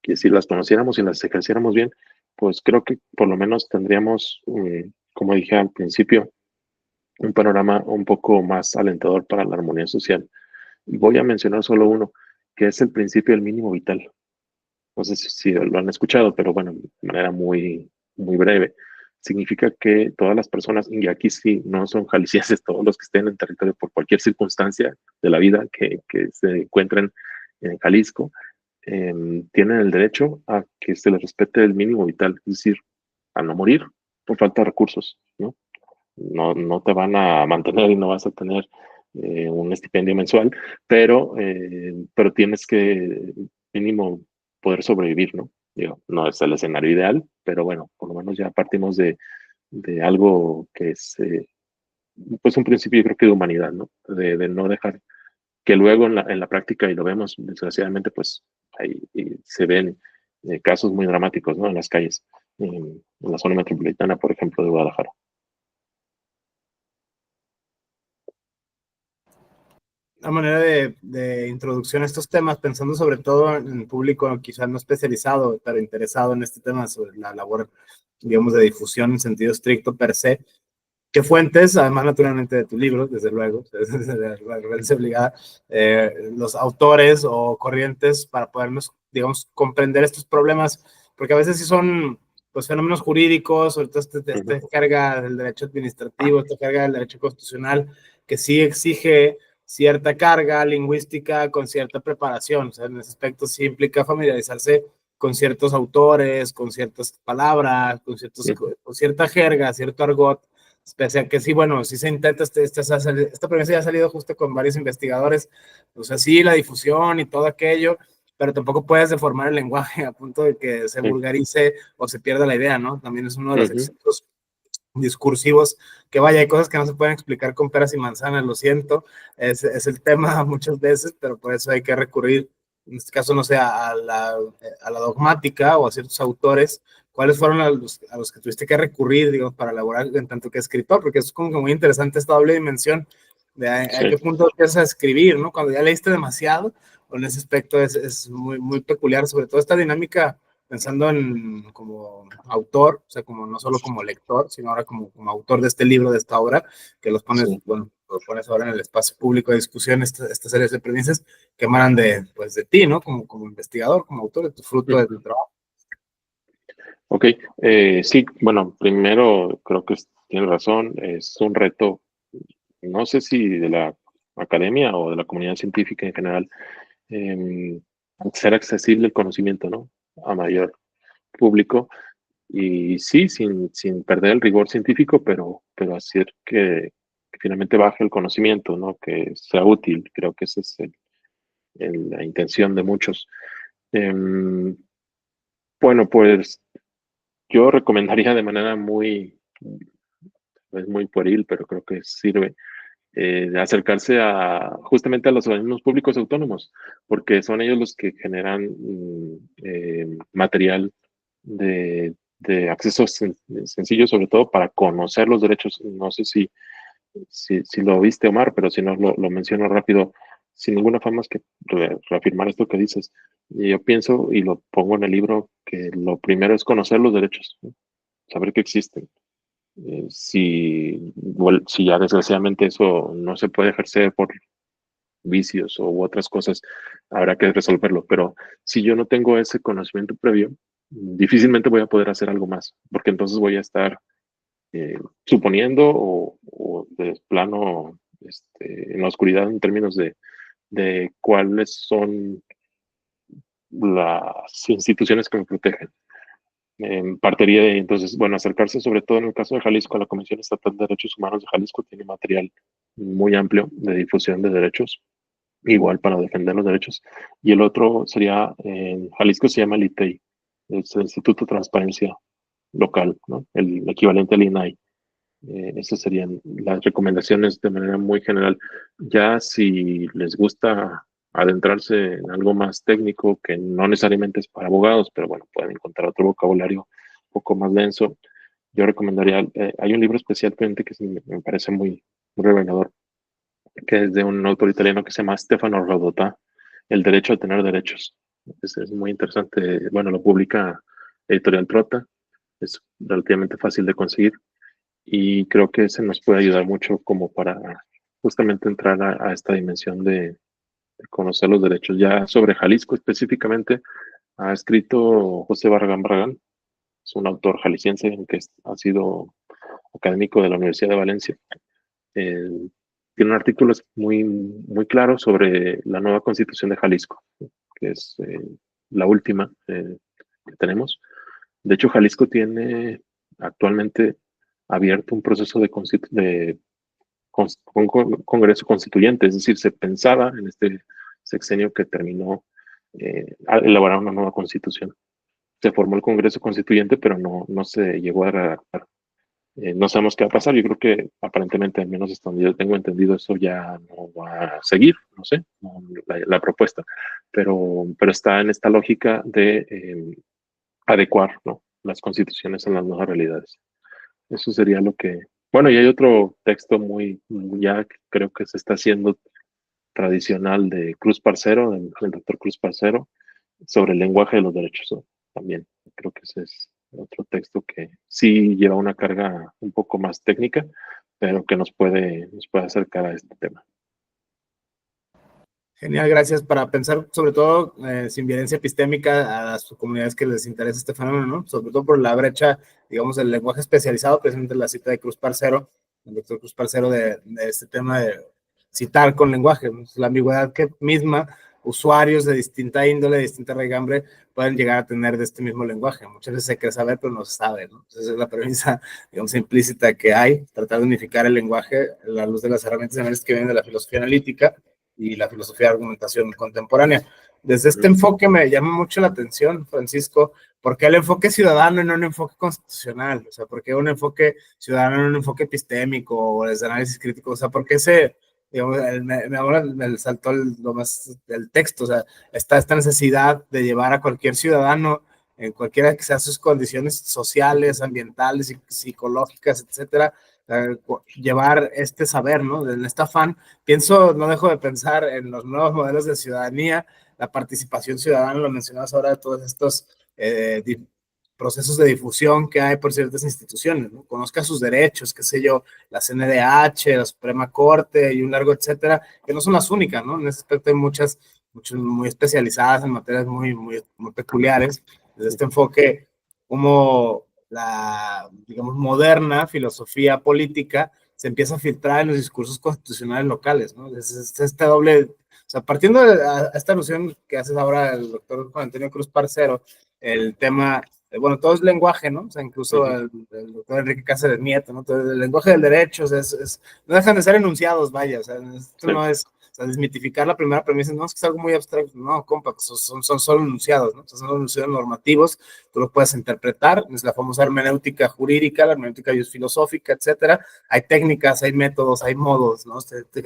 Speaker 2: que si las conociéramos y las ejerciéramos bien, pues creo que por lo menos tendríamos, como dije al principio, un panorama un poco más alentador para la armonía social. Voy a mencionar solo uno, que es el principio del mínimo vital. No sé si lo han escuchado, pero bueno, de manera muy breve. Significa que todas las personas, y aquí sí no son jaliscienses, todos los que estén en el territorio por cualquier circunstancia de la vida que se encuentren en Jalisco, tienen el derecho a que se les respete el mínimo vital, es decir, a no morir por falta de recursos, ¿no? No te van a mantener y no vas a tener un estipendio mensual, pero tienes que mínimo poder sobrevivir, ¿no? Digo, no es el escenario ideal, pero bueno, por lo menos ya partimos de algo que es pues un principio yo creo que de humanidad, ¿no? De no dejar que luego en la práctica, y lo vemos desgraciadamente, pues ahí se ven casos muy dramáticos, ¿no? En las calles, en la zona metropolitana, por ejemplo, de Guadalajara.
Speaker 1: Una manera de introducción a estos temas, pensando sobre todo en el público quizás no especializado, pero interesado en este tema sobre la labor, digamos, de difusión en sentido estricto per se. ¿Qué fuentes, además naturalmente de tu libro, desde luego, la referencia obligada, los autores o corrientes para podernos, digamos, comprender estos problemas? Porque a veces sí son pues fenómenos jurídicos, ahorita esta carga del derecho administrativo, esta carga del derecho constitucional, que sí exige cierta carga lingüística con cierta preparación. O sea, en ese aspecto sí implica familiarizarse con ciertos autores, con ciertas palabras, con cierta jerga, cierto argot, pese a que sí, bueno, sí se intenta, esta premisa ya ha salido justo con varios investigadores, o sea, sí, la difusión y todo aquello, pero tampoco puedes deformar el lenguaje a punto de que se vulgarice o se pierda la idea, ¿no? También es uno de los excesos discursivos, que vaya, hay cosas que no se pueden explicar con peras y manzanas, lo siento, es el tema muchas veces, pero por eso hay que recurrir, en este caso, no sé, a la dogmática o a ciertos autores. ¿Cuáles fueron a los que tuviste que recurrir, digamos, para elaborar en tanto que escritor? Porque es como que muy interesante esta doble dimensión de a qué punto empiezas a escribir, ¿no? Cuando ya leíste demasiado, en ese aspecto es muy, muy peculiar, sobre todo esta dinámica pensando en como autor, o sea, como no solo como lector, sino ahora como autor de este libro, de esta obra, que los pones,
Speaker 2: Sí.
Speaker 1: bueno, los pones ahora en el espacio público de discusión, estas series de premisas que emanan pues de ti, ¿no? Como investigador, como autor, de tu fruto de tu trabajo.
Speaker 2: Ok, sí, bueno, primero creo que tiene razón, es un reto, no sé si de la academia o de la comunidad científica en general, em, ser accesible el conocimiento, ¿no? A mayor público y sí, sin perder el rigor científico, pero hacer que finalmente baje el conocimiento, ¿no? Que sea útil, creo que esa es la intención de muchos. Em, bueno, pues yo recomendaría de manera es muy pueril, pero creo que sirve, de acercarse justamente a los organismos públicos autónomos, porque son ellos los que generan material de acceso sencillo, sobre todo para conocer los derechos. No sé si lo viste, Omar, pero si no, lo menciono rápido, sin ninguna forma más que reafirmar esto que dices. Y yo pienso, y lo pongo en el libro, que lo primero es conocer los derechos, ¿no? Saber que existen. Si ya desgraciadamente eso no se puede ejercer por vicios u otras cosas, habrá que resolverlo. Pero si yo no tengo ese conocimiento previo, difícilmente voy a poder hacer algo más, porque entonces voy a estar suponiendo o de plano en la oscuridad en términos de cuáles son las instituciones que me protegen. Partiría de entonces, bueno, acercarse sobre todo en el caso de Jalisco, a la Comisión Estatal de Derechos Humanos de Jalisco tiene material muy amplio de difusión de derechos, igual para defender los derechos. Y el otro sería, en Jalisco se llama el ITEI, es el Instituto de Transparencia Local, ¿no? El equivalente al INAI. Esas serían las recomendaciones de manera muy general. Ya si les gusta adentrarse en algo más técnico, que no necesariamente es para abogados, pero bueno, pueden encontrar otro vocabulario un poco más denso. Yo recomendaría, hay un libro especialmente que me parece muy revelador, que es de un autor italiano que se llama Stefano Rodotà, El derecho a tener derechos. Es muy interesante. Bueno, lo publica Editorial Trota, es relativamente fácil de conseguir y creo que ese nos puede ayudar mucho como para justamente entrar a esta dimensión de conocer los derechos. Ya sobre Jalisco específicamente, ha escrito José Barragán Barragán, es un autor jalisciense que ha sido académico de la Universidad de Valencia. Eh, Tiene un artículo muy claro sobre la nueva constitución de Jalisco, que es la última que tenemos. De hecho, Jalisco tiene actualmente abierto un proceso de Congreso Constituyente, es decir, se pensaba en este sexenio que terminó a elaborar una nueva constitución. Se formó el Congreso Constituyente, pero no se llegó a redactar. No sabemos qué va a pasar. Yo creo que aparentemente, al menos hasta donde yo tengo entendido, eso ya no va a seguir, no sé, la propuesta, pero está en esta lógica de adecuar, ¿no?, las constituciones a las nuevas realidades. Eso sería lo que... Bueno, y hay otro texto ya creo que se está haciendo tradicional de Cruz Parcero, del doctor Cruz Parcero, sobre el lenguaje de los derechos, ¿no? También creo que ese es otro texto que sí lleva una carga un poco más técnica, pero que nos puede acercar a este tema.
Speaker 1: Genial, gracias. Para pensar, sobre todo, sin violencia epistémica, a las comunidades que les interesa este fenómeno, ¿no? Sobre todo por la brecha, digamos, del lenguaje especializado, precisamente la cita de Cruz Parcero, el doctor Cruz Parcero, de este tema de citar con lenguaje, ¿no? La ambigüedad que misma usuarios de distinta índole, de distinta raigambre, pueden llegar a tener de este mismo lenguaje. Muchas veces hay que saber, pero no se sabe, ¿no? Entonces, es la premisa, digamos, implícita que hay, tratar de unificar el lenguaje a la luz de las herramientas que vienen de la filosofía analítica y la filosofía de argumentación contemporánea. Desde este enfoque me llama mucho la atención, Francisco, ¿por qué el enfoque ciudadano y no un enfoque constitucional? O sea, ¿por qué un enfoque ciudadano y no un enfoque epistémico o desde análisis crítico? O sea, ¿por qué digamos, ahora me saltó lo más del texto? O sea, está esta necesidad de llevar a cualquier ciudadano, en cualquiera que sean sus condiciones sociales, ambientales, psicológicas, etcétera, llevar este saber, ¿no? En este afán, no dejo de pensar en los nuevos modelos de ciudadanía, la participación ciudadana, lo mencionabas ahora, de todos estos procesos de difusión que hay por ciertas instituciones, ¿no? Conozca sus derechos, qué sé yo, la CNDH, la Suprema Corte y un largo etcétera, que no son las únicas, ¿no? En ese aspecto hay muchas muy especializadas en materias muy peculiares, desde este enfoque como la, digamos, moderna filosofía política se empieza a filtrar en los discursos constitucionales locales, ¿no? Es este doble, o sea, partiendo de esta alusión que hace ahora el doctor Juan Antonio Cruz Parcero, el tema, bueno, todo es lenguaje, ¿no? O sea, incluso el doctor Enrique Cáceres Nieto, ¿no? Todo el lenguaje del derecho, o sea, no dejan de ser enunciados, vaya, o sea, esto no es, o sea, desmitificar la primera premisa, no, es que es algo muy abstracto, no, compa, son solo enunciados, ¿no? O sea, son enunciados normativos, tú los puedes interpretar, es la famosa hermenéutica jurídica, la hermenéutica filosófica, etcétera. Hay técnicas, hay métodos, hay modos, ¿no?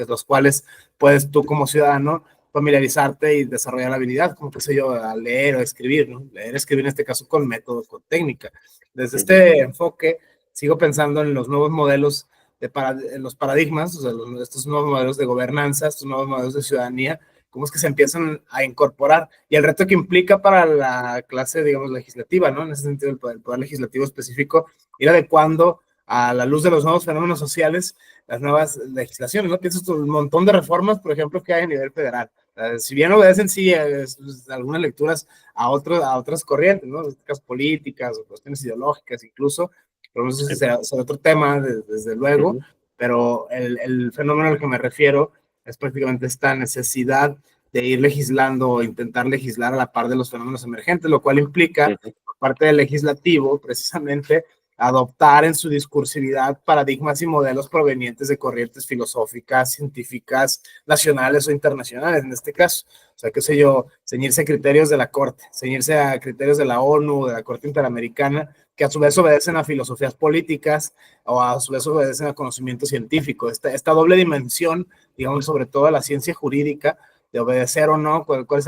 Speaker 1: Los cuales puedes tú como ciudadano familiarizarte y desarrollar la habilidad, como que sé yo, a leer o escribir, ¿no? Leer, escribir en este caso con método, con técnica. Desde este enfoque, sigo pensando en los nuevos modelos, en los paradigmas, o sea, estos nuevos modelos de gobernanza, estos nuevos modelos de ciudadanía, cómo es que se empiezan a incorporar y el reto que implica para la clase, digamos, legislativa, ¿no? En ese sentido, el poder legislativo específico, ir adecuando a la luz de los nuevos fenómenos sociales las nuevas legislaciones, ¿no? Piensas un montón de reformas, por ejemplo, que hay a nivel federal. Si bien obedecen, sí, algunas lecturas a otras corrientes, ¿no? Políticas o cuestiones ideológicas incluso, pero no sé si será otro tema, desde luego, pero el fenómeno al que me refiero es prácticamente esta necesidad de ir legislando o intentar legislar a la par de los fenómenos emergentes, lo cual implica, por parte del legislativo, precisamente, adoptar en su discursividad paradigmas y modelos provenientes de corrientes filosóficas, científicas, nacionales o internacionales, en este caso. O sea, qué sé yo, ceñirse a criterios de la Corte, ceñirse a criterios de la ONU, de la Corte Interamericana, que a su vez obedecen a filosofías políticas o a su vez obedecen a conocimiento científico. Esta doble dimensión, digamos, sobre todo a la ciencia jurídica, de obedecer o no, cuál es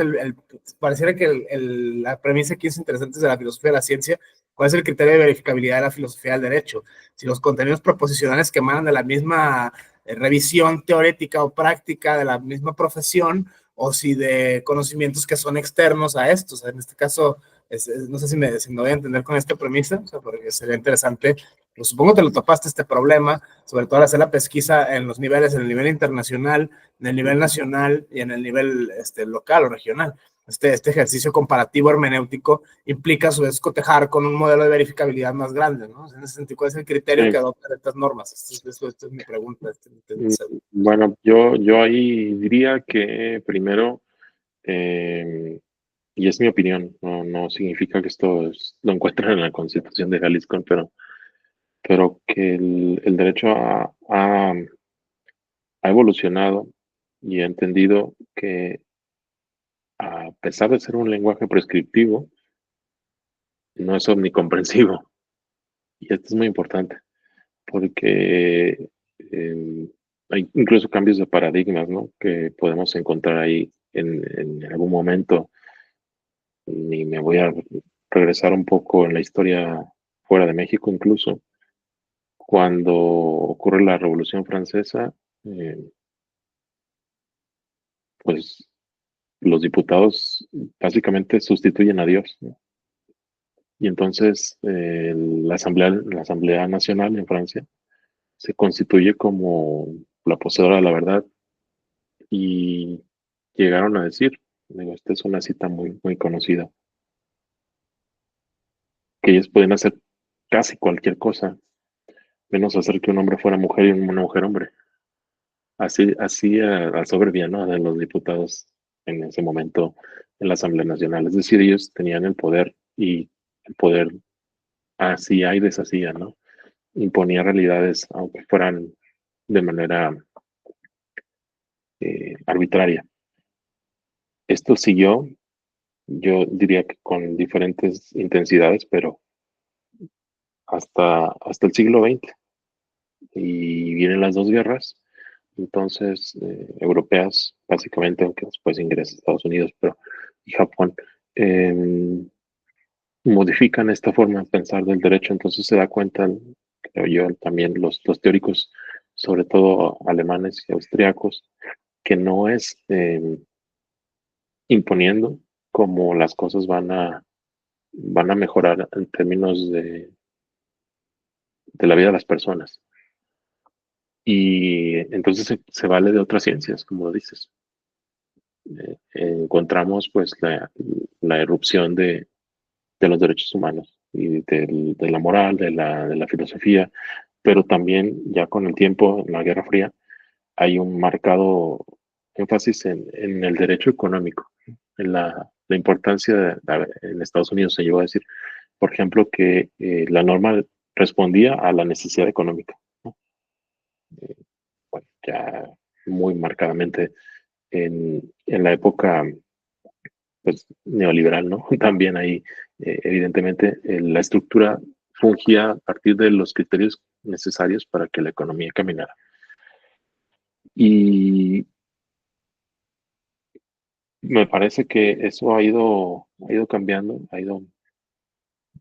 Speaker 1: pareciera que la premisa aquí es interesante de la filosofía de la ciencia, cuál es el criterio de verificabilidad de la filosofía del derecho, si los contenidos proposicionales que emanan de la misma revisión teórica o práctica de la misma profesión, o si de conocimientos que son externos a esto. O sea, en este caso, no sé si me voy a entender con esta premisa, o sea, porque sería interesante, pero supongo que lo topaste este problema, sobre todo al hacer la pesquisa en los niveles, en el nivel internacional, en el nivel nacional y en el nivel local o regional. Este ejercicio comparativo hermenéutico implica a su vez cotejar con un modelo de verificabilidad más grande, ¿no? En ese sentido, ¿cuál es el criterio que adoptan estas normas? Esta es mi pregunta.
Speaker 2: Bueno, yo ahí diría que primero, y es mi opinión, no significa que lo encuentren en la Constitución de Jalisco, pero que el derecho ha evolucionado y ha entendido que a pesar de ser un lenguaje prescriptivo, no es omnicomprensivo. Y esto es muy importante, porque hay incluso cambios de paradigmas, ¿no? Que podemos encontrar ahí en algún momento. Y me voy a regresar un poco en la historia fuera de México, incluso. Cuando ocurre la Revolución Francesa, pues los diputados básicamente sustituyen a Dios, ¿no? Y entonces la Asamblea Nacional en Francia se constituye como la poseedora de la verdad y llegaron a decir, digo, esta es una cita muy conocida, que ellos pueden hacer casi cualquier cosa, menos hacer que un hombre fuera mujer y una mujer hombre. Así a soberbia, ¿no? De los diputados en ese momento en la Asamblea Nacional. Es decir, ellos tenían el poder y el poder hacía y deshacía, ¿no? Imponía realidades, aunque fueran de manera arbitraria. Esto siguió yo diría que con diferentes intensidades, pero hasta el siglo XX. Y vienen las dos guerras, entonces, europeas, básicamente, aunque después ingresa Estados Unidos, pero y Japón, eh, modifican esta forma de pensar del derecho, entonces se da cuenta, creo yo, también los teóricos, sobre todo alemanes y austriacos, que no es imponiendo como las cosas van a mejorar en términos de la vida de las personas. Y entonces se vale de otras ciencias, como lo dices. Encontramos pues la erupción de los derechos humanos y de la moral, de la filosofía, pero también ya con el tiempo, en la Guerra Fría, hay un marcado énfasis en el derecho económico, en la importancia en Estados Unidos se llegó a decir, por ejemplo, que la norma respondía a la necesidad económica, ¿no? Bueno, ya muy marcadamente en la época pues, neoliberal, ¿no? También ahí, evidentemente, la estructura fungía a partir de los criterios necesarios para que la economía caminara. Y me parece que eso ha ido cambiando, ha ido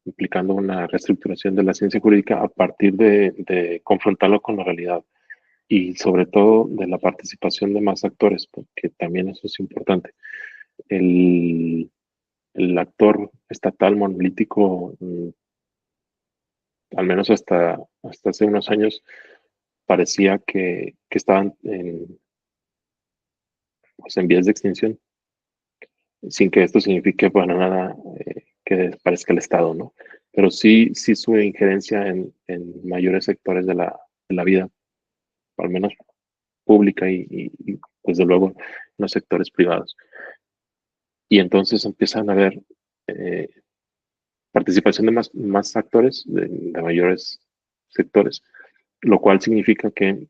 Speaker 2: implicando una reestructuración de la ciencia jurídica a partir de confrontarlo con la realidad y sobre todo de la participación de más actores, porque también eso es importante. El, el actor estatal monolítico, al menos hasta hace unos años, parecía que estaban pues en vías de extinción, sin que esto signifique para nada que desaparezca el Estado, ¿no? Pero sí su injerencia en mayores sectores de la vida, al menos pública y desde luego en los sectores privados. Y entonces empiezan a haber eh, participación de más actores, de mayores sectores, lo cual significa que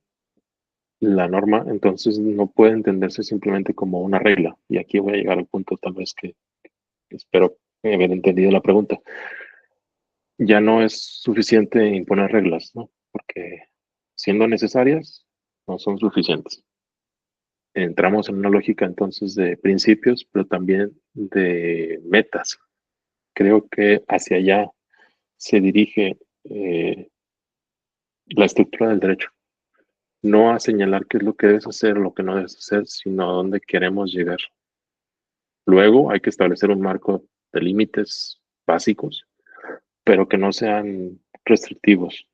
Speaker 2: la norma entonces no puede entenderse simplemente como una regla. Y aquí voy a llegar al punto tal vez que espero haber entendido la pregunta. Ya no es suficiente imponer reglas, ¿no? Porque siendo necesarias, no son suficientes. Entramos en una lógica entonces de principios, pero también de metas. Creo que hacia allá se dirige la estructura del derecho. No a señalar qué es lo que debes hacer o lo que no debes hacer, sino a dónde queremos llegar. Luego hay que establecer un marco de límites básicos, pero que no sean restrictivos.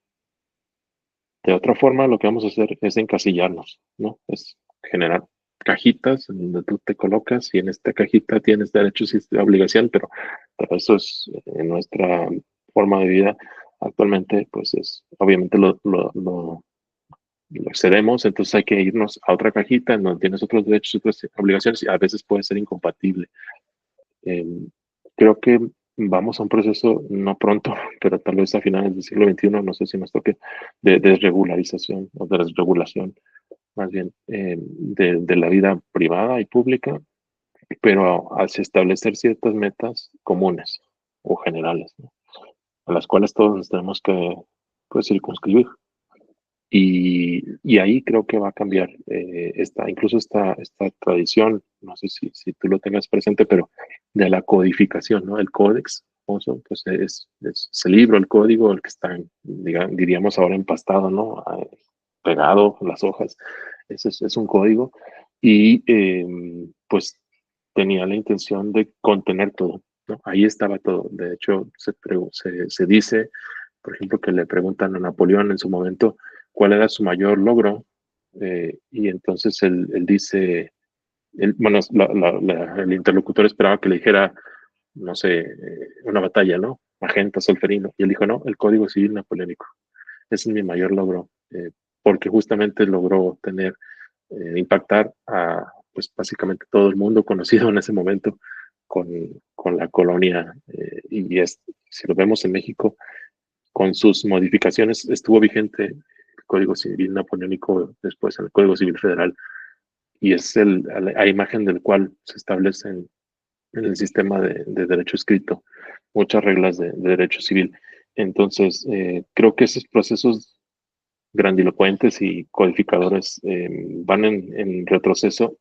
Speaker 2: De otra forma, lo que vamos a hacer es encasillarnos, ¿no? Es generar cajitas en donde tú te colocas y en esta cajita tienes derechos y obligación, pero eso es en nuestra forma de vida actualmente, pues es, obviamente lo excedemos, entonces hay que irnos a otra cajita en donde tienes otros derechos y otras obligaciones y a veces puede ser incompatible. Eh, Creo que vamos a un proceso, no pronto, pero tal vez a finales del siglo XXI, no sé si nos toque, de desregularización o de desregulación, más bien, de la vida privada y pública, pero hacia establecer ciertas metas comunes o generales, ¿no? A las cuales todos nos tenemos que pues, circunscribir. Y ahí creo que va a cambiar incluso esta tradición, no sé si tú lo tengas presente, pero de la codificación, ¿no? El códex, famoso, pues es el libro, el código, el que está, diríamos ahora empastado, ¿no? Pegado, las hojas, ese es un código y pues tenía la intención de contener todo, ¿no? Ahí estaba todo. De hecho, se dice, por ejemplo, que le preguntan a Napoleón en su momento cuál era su mayor logro, y entonces él dice, bueno, el interlocutor esperaba que le dijera, no sé, una batalla, ¿no? Magenta, Solferino, y él dijo, no, el Código Civil Napoleónico, ese es mi mayor logro, porque justamente logró impactar a, pues básicamente todo el mundo conocido en ese momento con, con la colonia, si lo vemos en México, con sus modificaciones estuvo vigente el Código Civil Napoleónico, después el Código Civil Federal, y es a imagen del cual se establecen en el sistema de derecho escrito, muchas reglas de derecho civil. Entonces, creo que esos procesos grandilocuentes y codificadores van en retroceso.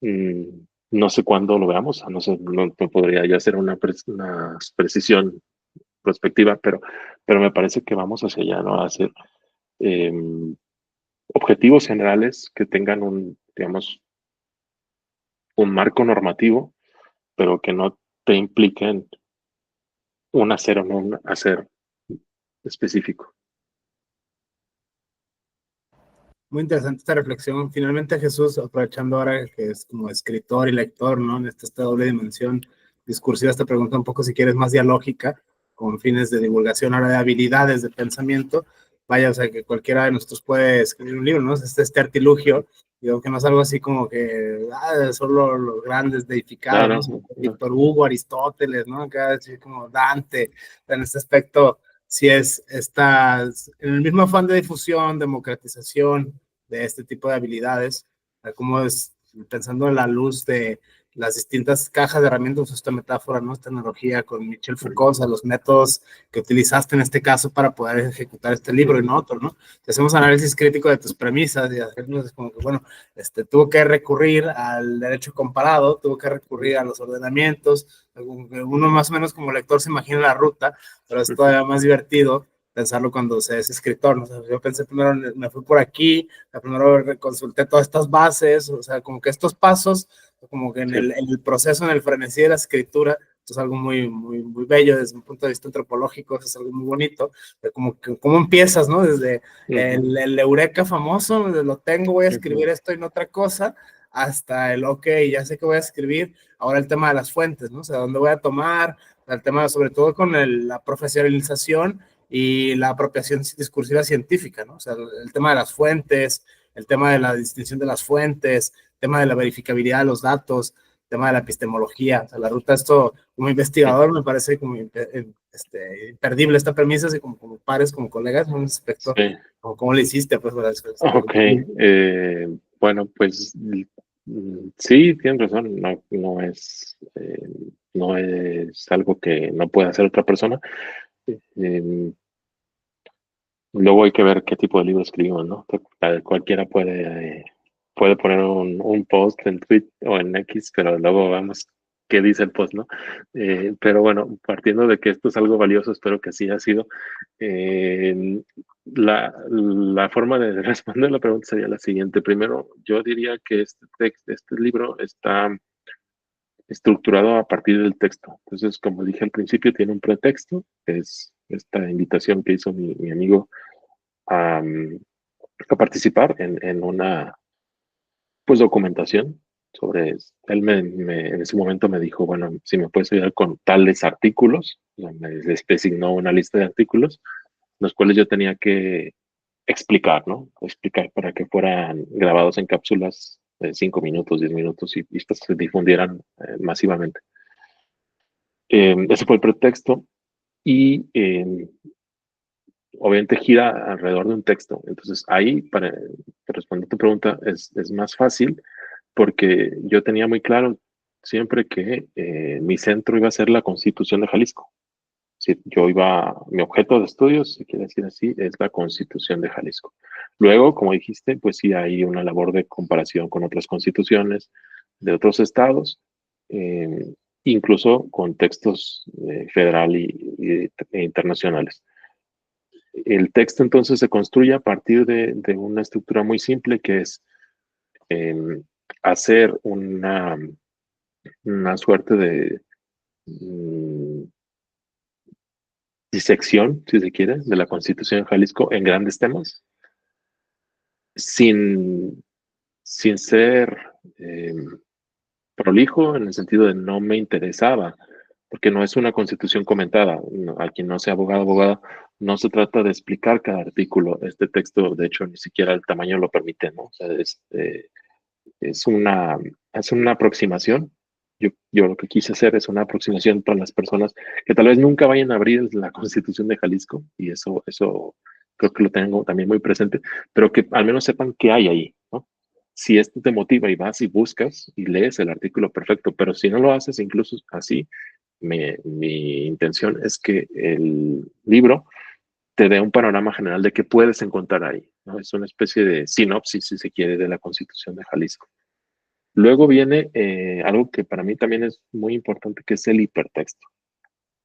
Speaker 2: Mm, no sé cuándo lo veamos, no sé, no podría ya hacer una precisión prospectiva, pero me parece que vamos hacia allá, ¿no? A hacer eh, objetivos generales que tengan digamos, un marco normativo, pero que no te impliquen un hacer o no un hacer específico.
Speaker 1: Muy interesante esta reflexión. Finalmente Jesús, aprovechando ahora que es como escritor y lector, ¿no? En esta doble dimensión discursiva, esta pregunta un poco, si quieres, más dialógica, con fines de divulgación ahora de habilidades de pensamiento. Vaya, o sea, que cualquiera de nosotros puede escribir un libro, ¿no? Este artilugio, digo que no es algo así como que solo los grandes deificados, ¿no?
Speaker 2: Claro,
Speaker 1: Víctor Hugo, Aristóteles, ¿no? Acá así como Dante, en este aspecto si estás en el mismo afán de difusión, democratización de este tipo de habilidades, como es pensando en la luz de las distintas cajas de herramientas, esta metáfora, ¿no? Esta analogía con Michel Foucault, o sea, los métodos que utilizaste en este caso para poder ejecutar este libro y no otro, ¿no? Si hacemos análisis crítico de tus premisas y hacernos como que, bueno, tuvo que recurrir al derecho comparado, tuvo que recurrir a los ordenamientos, uno más o menos como lector se imagina la ruta, pero es todavía más divertido pensarlo cuando se es escritor, ¿no? O sea, yo pensé primero, me fui por aquí, primero consulté todas estas bases, o sea, como que estos pasos, como que en el proceso, en el frenesí de la escritura, esto es algo muy bello desde un punto de vista antropológico, es algo muy bonito, de como que cómo empiezas, ¿no? Desde el eureka famoso, desde lo tengo, voy a escribir esto y no otra cosa, hasta el, ok, ya sé que voy a escribir, ahora el tema de las fuentes, ¿no? O sea, ¿dónde voy a tomar? El tema, sobre todo con la profesionalización y la apropiación discursiva científica, ¿no? O sea, el tema de las fuentes, el tema de la distinción de las fuentes, el tema de la verificabilidad de los datos, el tema de la epistemología. O sea, la ruta, esto, como investigador, me parece como imperdible esta premisa, así como pares, como colegas, en un aspecto,
Speaker 2: sí.
Speaker 1: ¿cómo le hiciste? Pues,
Speaker 2: Ok, bueno, pues sí, tienes razón, no es algo que no pueda hacer otra persona. Eh, Luego hay que ver qué tipo de libro escribimos, ¿no? Cualquiera puede poner un post en Twitter o en X, pero luego vemos qué dice el post, ¿no? Pero bueno, partiendo de que esto es algo valioso, espero que así ha sido. La forma de responder la pregunta sería la siguiente. Primero, yo diría que este libro está estructurado a partir del texto. Entonces, como dije al principio, tiene un pretexto, que es esta invitación que hizo mi amigo a, a participar en una pues documentación sobre, él en ese momento me dijo, bueno, si me puedes ayudar con tales artículos, o sea, me les designó una lista de artículos, los cuales yo tenía que explicar, ¿no? Explicar para que fueran grabados en cápsulas de 5 minutos, 10 minutos y estas se difundieran masivamente. Ese fue el pretexto y obviamente gira alrededor de un texto. Entonces ahí, para responder tu pregunta, es más fácil porque yo tenía muy claro siempre que mi centro iba a ser la Constitución de Jalisco. Si mi objeto de estudios, si quiere decir así, es la Constitución de Jalisco. Luego, como dijiste, pues sí hay una labor de comparación con otras constituciones de otros estados, eh, incluso con textos federal e internacionales. El texto entonces se construye a partir de una estructura muy simple que es eh, hacer una suerte de disección, si se quiere, de la Constitución de Jalisco en grandes temas, sin, sin ser prolijo en el sentido de no me interesaba, porque no es una constitución comentada. A quien no sea abogado, abogada, no se trata de explicar cada artículo. Este texto, de hecho, ni siquiera el tamaño lo permite, ¿no? O sea, es una, es una aproximación. Yo lo que quise hacer es una aproximación para las personas que tal vez nunca vayan a abrir la Constitución de Jalisco, y eso creo que lo tengo también muy presente, pero que al menos sepan qué hay ahí, ¿no? si esto te motiva y vas y buscas y lees el artículo, perfecto, pero si no lo haces incluso así, mi intención es que el libro te dé un panorama general de qué puedes encontrar ahí, ¿no? Es una especie de sinopsis, si se quiere, de la Constitución de Jalisco. Luego viene algo que para mí también es muy importante, que es el hipertexto.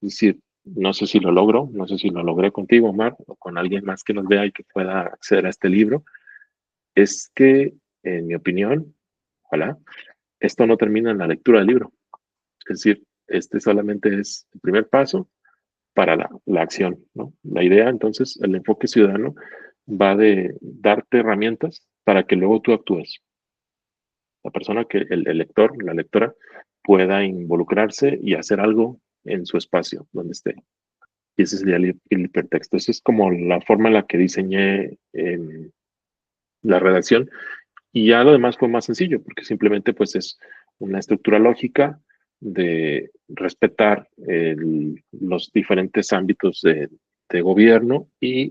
Speaker 2: Es decir, no sé si lo logro, no sé si lo logré contigo, Omar, o con alguien más que nos vea y que pueda acceder a este libro, es que, en mi opinión, ojalá, esto no termina en la lectura del libro. Es decir, este solamente es el primer paso para la acción, ¿no? La idea, entonces, el enfoque ciudadano va de darte herramientas para que luego tú actúes. La persona que, el lector, la lectora, pueda involucrarse y hacer algo en su espacio, donde esté. Y ese sería el hipertexto. Esa es como la forma en la que diseñé la redacción. Y ya lo demás fue más sencillo, porque simplemente pues es una estructura lógica de respetar los diferentes ámbitos de gobierno y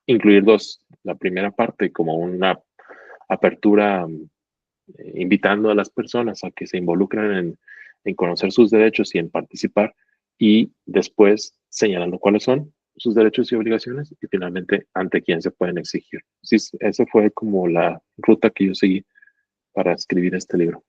Speaker 2: incluir dos. La primera parte como una apertura invitando a las personas a que se involucren en conocer sus derechos y en participar, y después señalando cuáles son sus derechos y obligaciones y finalmente ante quién se pueden exigir. Sí, esa fue como la ruta que yo seguí para escribir este libro.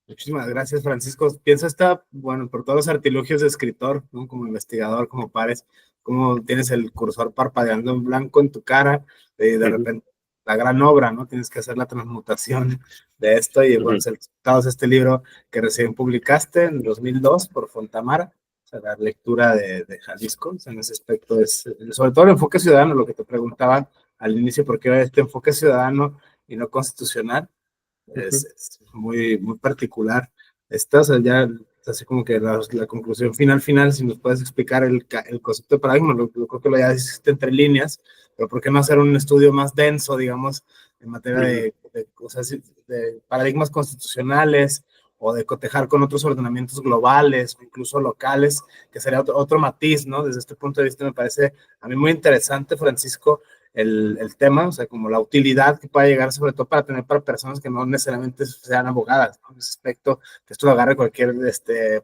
Speaker 1: Muchísimas gracias, Francisco. Pienso bueno, por todos los artilugios de escritor, ¿no? Como investigador, como pares, como tienes el cursor parpadeando en blanco en tu cara, y de repente la gran obra, ¿no? Tienes que hacer la transmutación de esto y, bueno, el resultado es este libro que recién publicaste en 2002 por Fontamara, o sea, la lectura de Jalisco. O sea, en ese aspecto es, sobre todo el enfoque ciudadano, lo que te preguntaba al inicio, ¿por qué este enfoque ciudadano y no constitucional? Es muy, muy particular. Esta, o sea, ya así como que la conclusión final, si nos puedes explicar el concepto de paradigma, lo creo que lo ya hiciste entre líneas, pero ¿por qué no hacer un estudio más denso, digamos, en materia o sea, de paradigmas constitucionales o de cotejar con otros ordenamientos globales o incluso locales, que sería otro matiz, ¿no? Desde este punto de vista me parece a mí muy interesante, Francisco, el tema, o sea, como la utilidad que pueda llegar, sobre todo para tener para personas que no necesariamente sean abogadas, ¿no? En ese aspecto, que esto lo agarre cualquier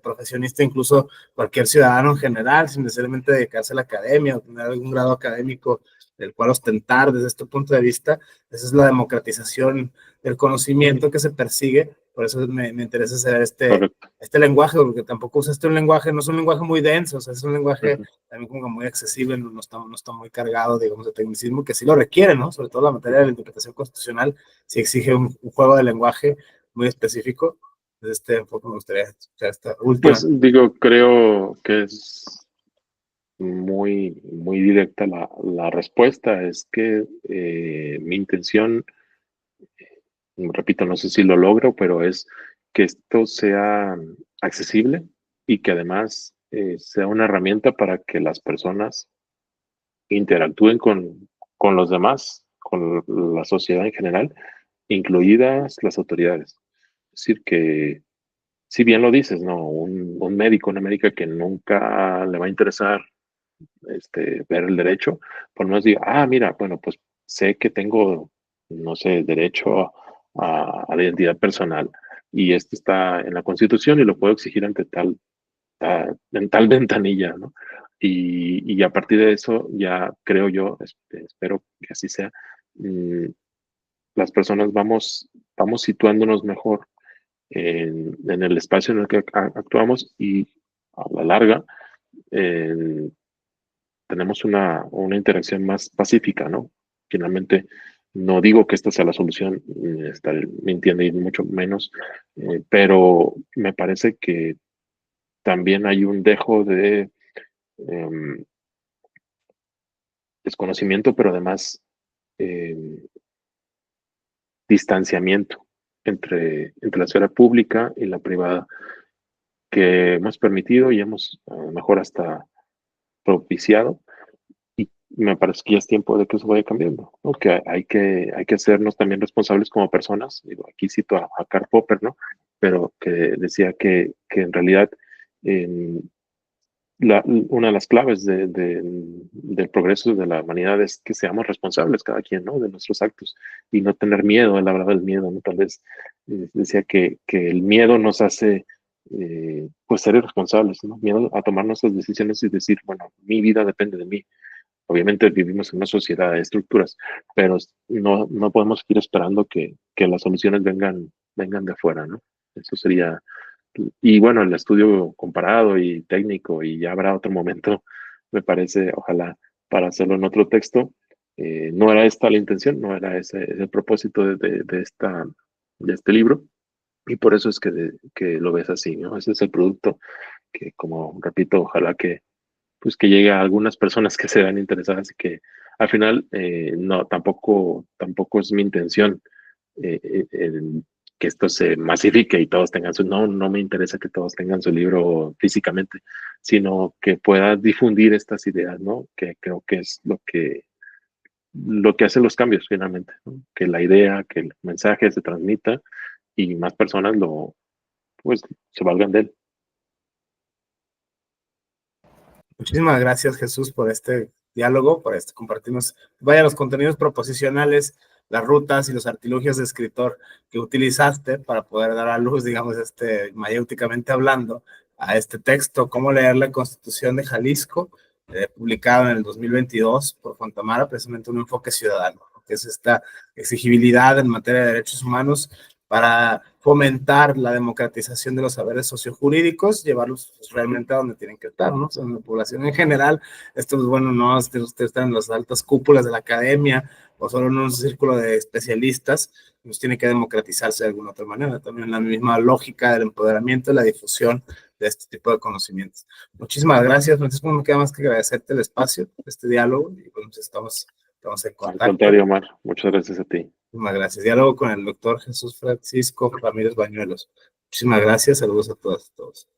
Speaker 1: profesionista, incluso cualquier ciudadano en general, sin necesariamente dedicarse a la academia o tener algún grado académico del cual ostentar desde este punto de vista. Esa es la democratización del conocimiento que se persigue. Por eso me interesa saber este lenguaje, porque tampoco usa un lenguaje, no es un lenguaje muy denso, o sea, es un lenguaje también como muy accesible, no está muy cargado, digamos, de tecnicismo, que sí lo requiere, ¿no? Sobre todo la materia de la interpretación constitucional, sí exige un juego de lenguaje muy específico. Desde este enfoque me gustaría escuchar esta última.
Speaker 2: Pues digo, creo que es muy, muy directa la respuesta. Es que mi intención, repito, no sé si lo logro, pero es que esto sea accesible y que además sea una herramienta para que las personas interactúen con los demás, con la sociedad en general, incluidas las autoridades. Es decir, que si bien lo dices, ¿no? Un médico, una médica que nunca le va a interesar ver el derecho, por lo menos diga, ah, mira, bueno, pues sé que tengo, no sé, derecho a la identidad personal y esto está en la Constitución y lo puedo exigir ante en tal ventanilla, ¿no? Y a partir de eso ya creo yo, espero que así sea, las personas vamos situándonos mejor en el espacio en el que actuamos y a la larga tenemos una interacción más pacífica, ¿no? Finalmente, no digo que esta sea la solución, estar mintiendo y mucho menos, pero me parece que también hay un dejo de eh, desconocimiento, pero además eh, distanciamiento entre la esfera pública y la privada que hemos permitido y hemos a lo mejor hasta propiciado. Y me parece que ya es tiempo de que eso vaya cambiando, ¿no? Que hay que hacernos también responsables como personas. Digo, aquí cito a Karl Popper, ¿no? Pero que decía que en realidad una de las claves del progreso de la humanidad es que seamos responsables cada quien, ¿no? De nuestros actos y no tener miedo. Él hablaba del miedo, ¿no? Tal vez decía que el miedo nos hace, pues, ser irresponsables, ¿no? Miedo a tomar nuestras decisiones y decir, bueno, mi vida depende de mí. Obviamente vivimos en una sociedad de estructuras, pero no podemos ir esperando que las soluciones vengan de afuera, ¿no? Eso sería, y bueno, el estudio comparado y técnico, y ya habrá otro momento, me parece, ojalá, para hacerlo en otro texto. No era esta la intención, no era ese el propósito de este libro, y por eso es que lo ves así, ¿no? Ese es el producto que, como repito, ojalá pues que llegue a algunas personas que se vean interesadas y que al final no, tampoco es mi intención que esto se masifique y todos tengan no me interesa que todos tengan su libro físicamente, sino que pueda difundir estas ideas, ¿no? Que creo que es lo que hace los cambios finalmente, ¿no? Que la idea, que el mensaje se transmita y más personas pues, se valgan de él.
Speaker 1: Muchísimas gracias, Jesús, por este diálogo, por compartirnos, vaya, los contenidos proposicionales, las rutas y los artilugios de escritor que utilizaste para poder dar a luz, digamos, mayéuticamente hablando, a este texto, Cómo leer la Constitución de Jalisco, publicado en el 2022 por Fontamara, precisamente un enfoque ciudadano, que es esta exigibilidad en materia de derechos humanos para fomentar la democratización de los saberes sociojurídicos, llevarlos realmente a donde tienen que estar, ¿no? O sea, en la población en general, esto es bueno, no usted está en las altas cúpulas de la academia o solo en un círculo de especialistas, pues tiene que democratizarse de alguna otra manera, también la misma lógica del empoderamiento y la difusión de este tipo de conocimientos. Muchísimas gracias, Francisco, no me queda más que agradecerte el espacio, este diálogo, y pues estamos en
Speaker 2: Al
Speaker 1: contacto.
Speaker 2: contrario, Omar, muchas gracias a ti.
Speaker 1: Muchísimas gracias. Diálogo con el doctor Jesús Francisco Ramírez Bañuelos. Muchísimas gracias. Saludos a todas y todos.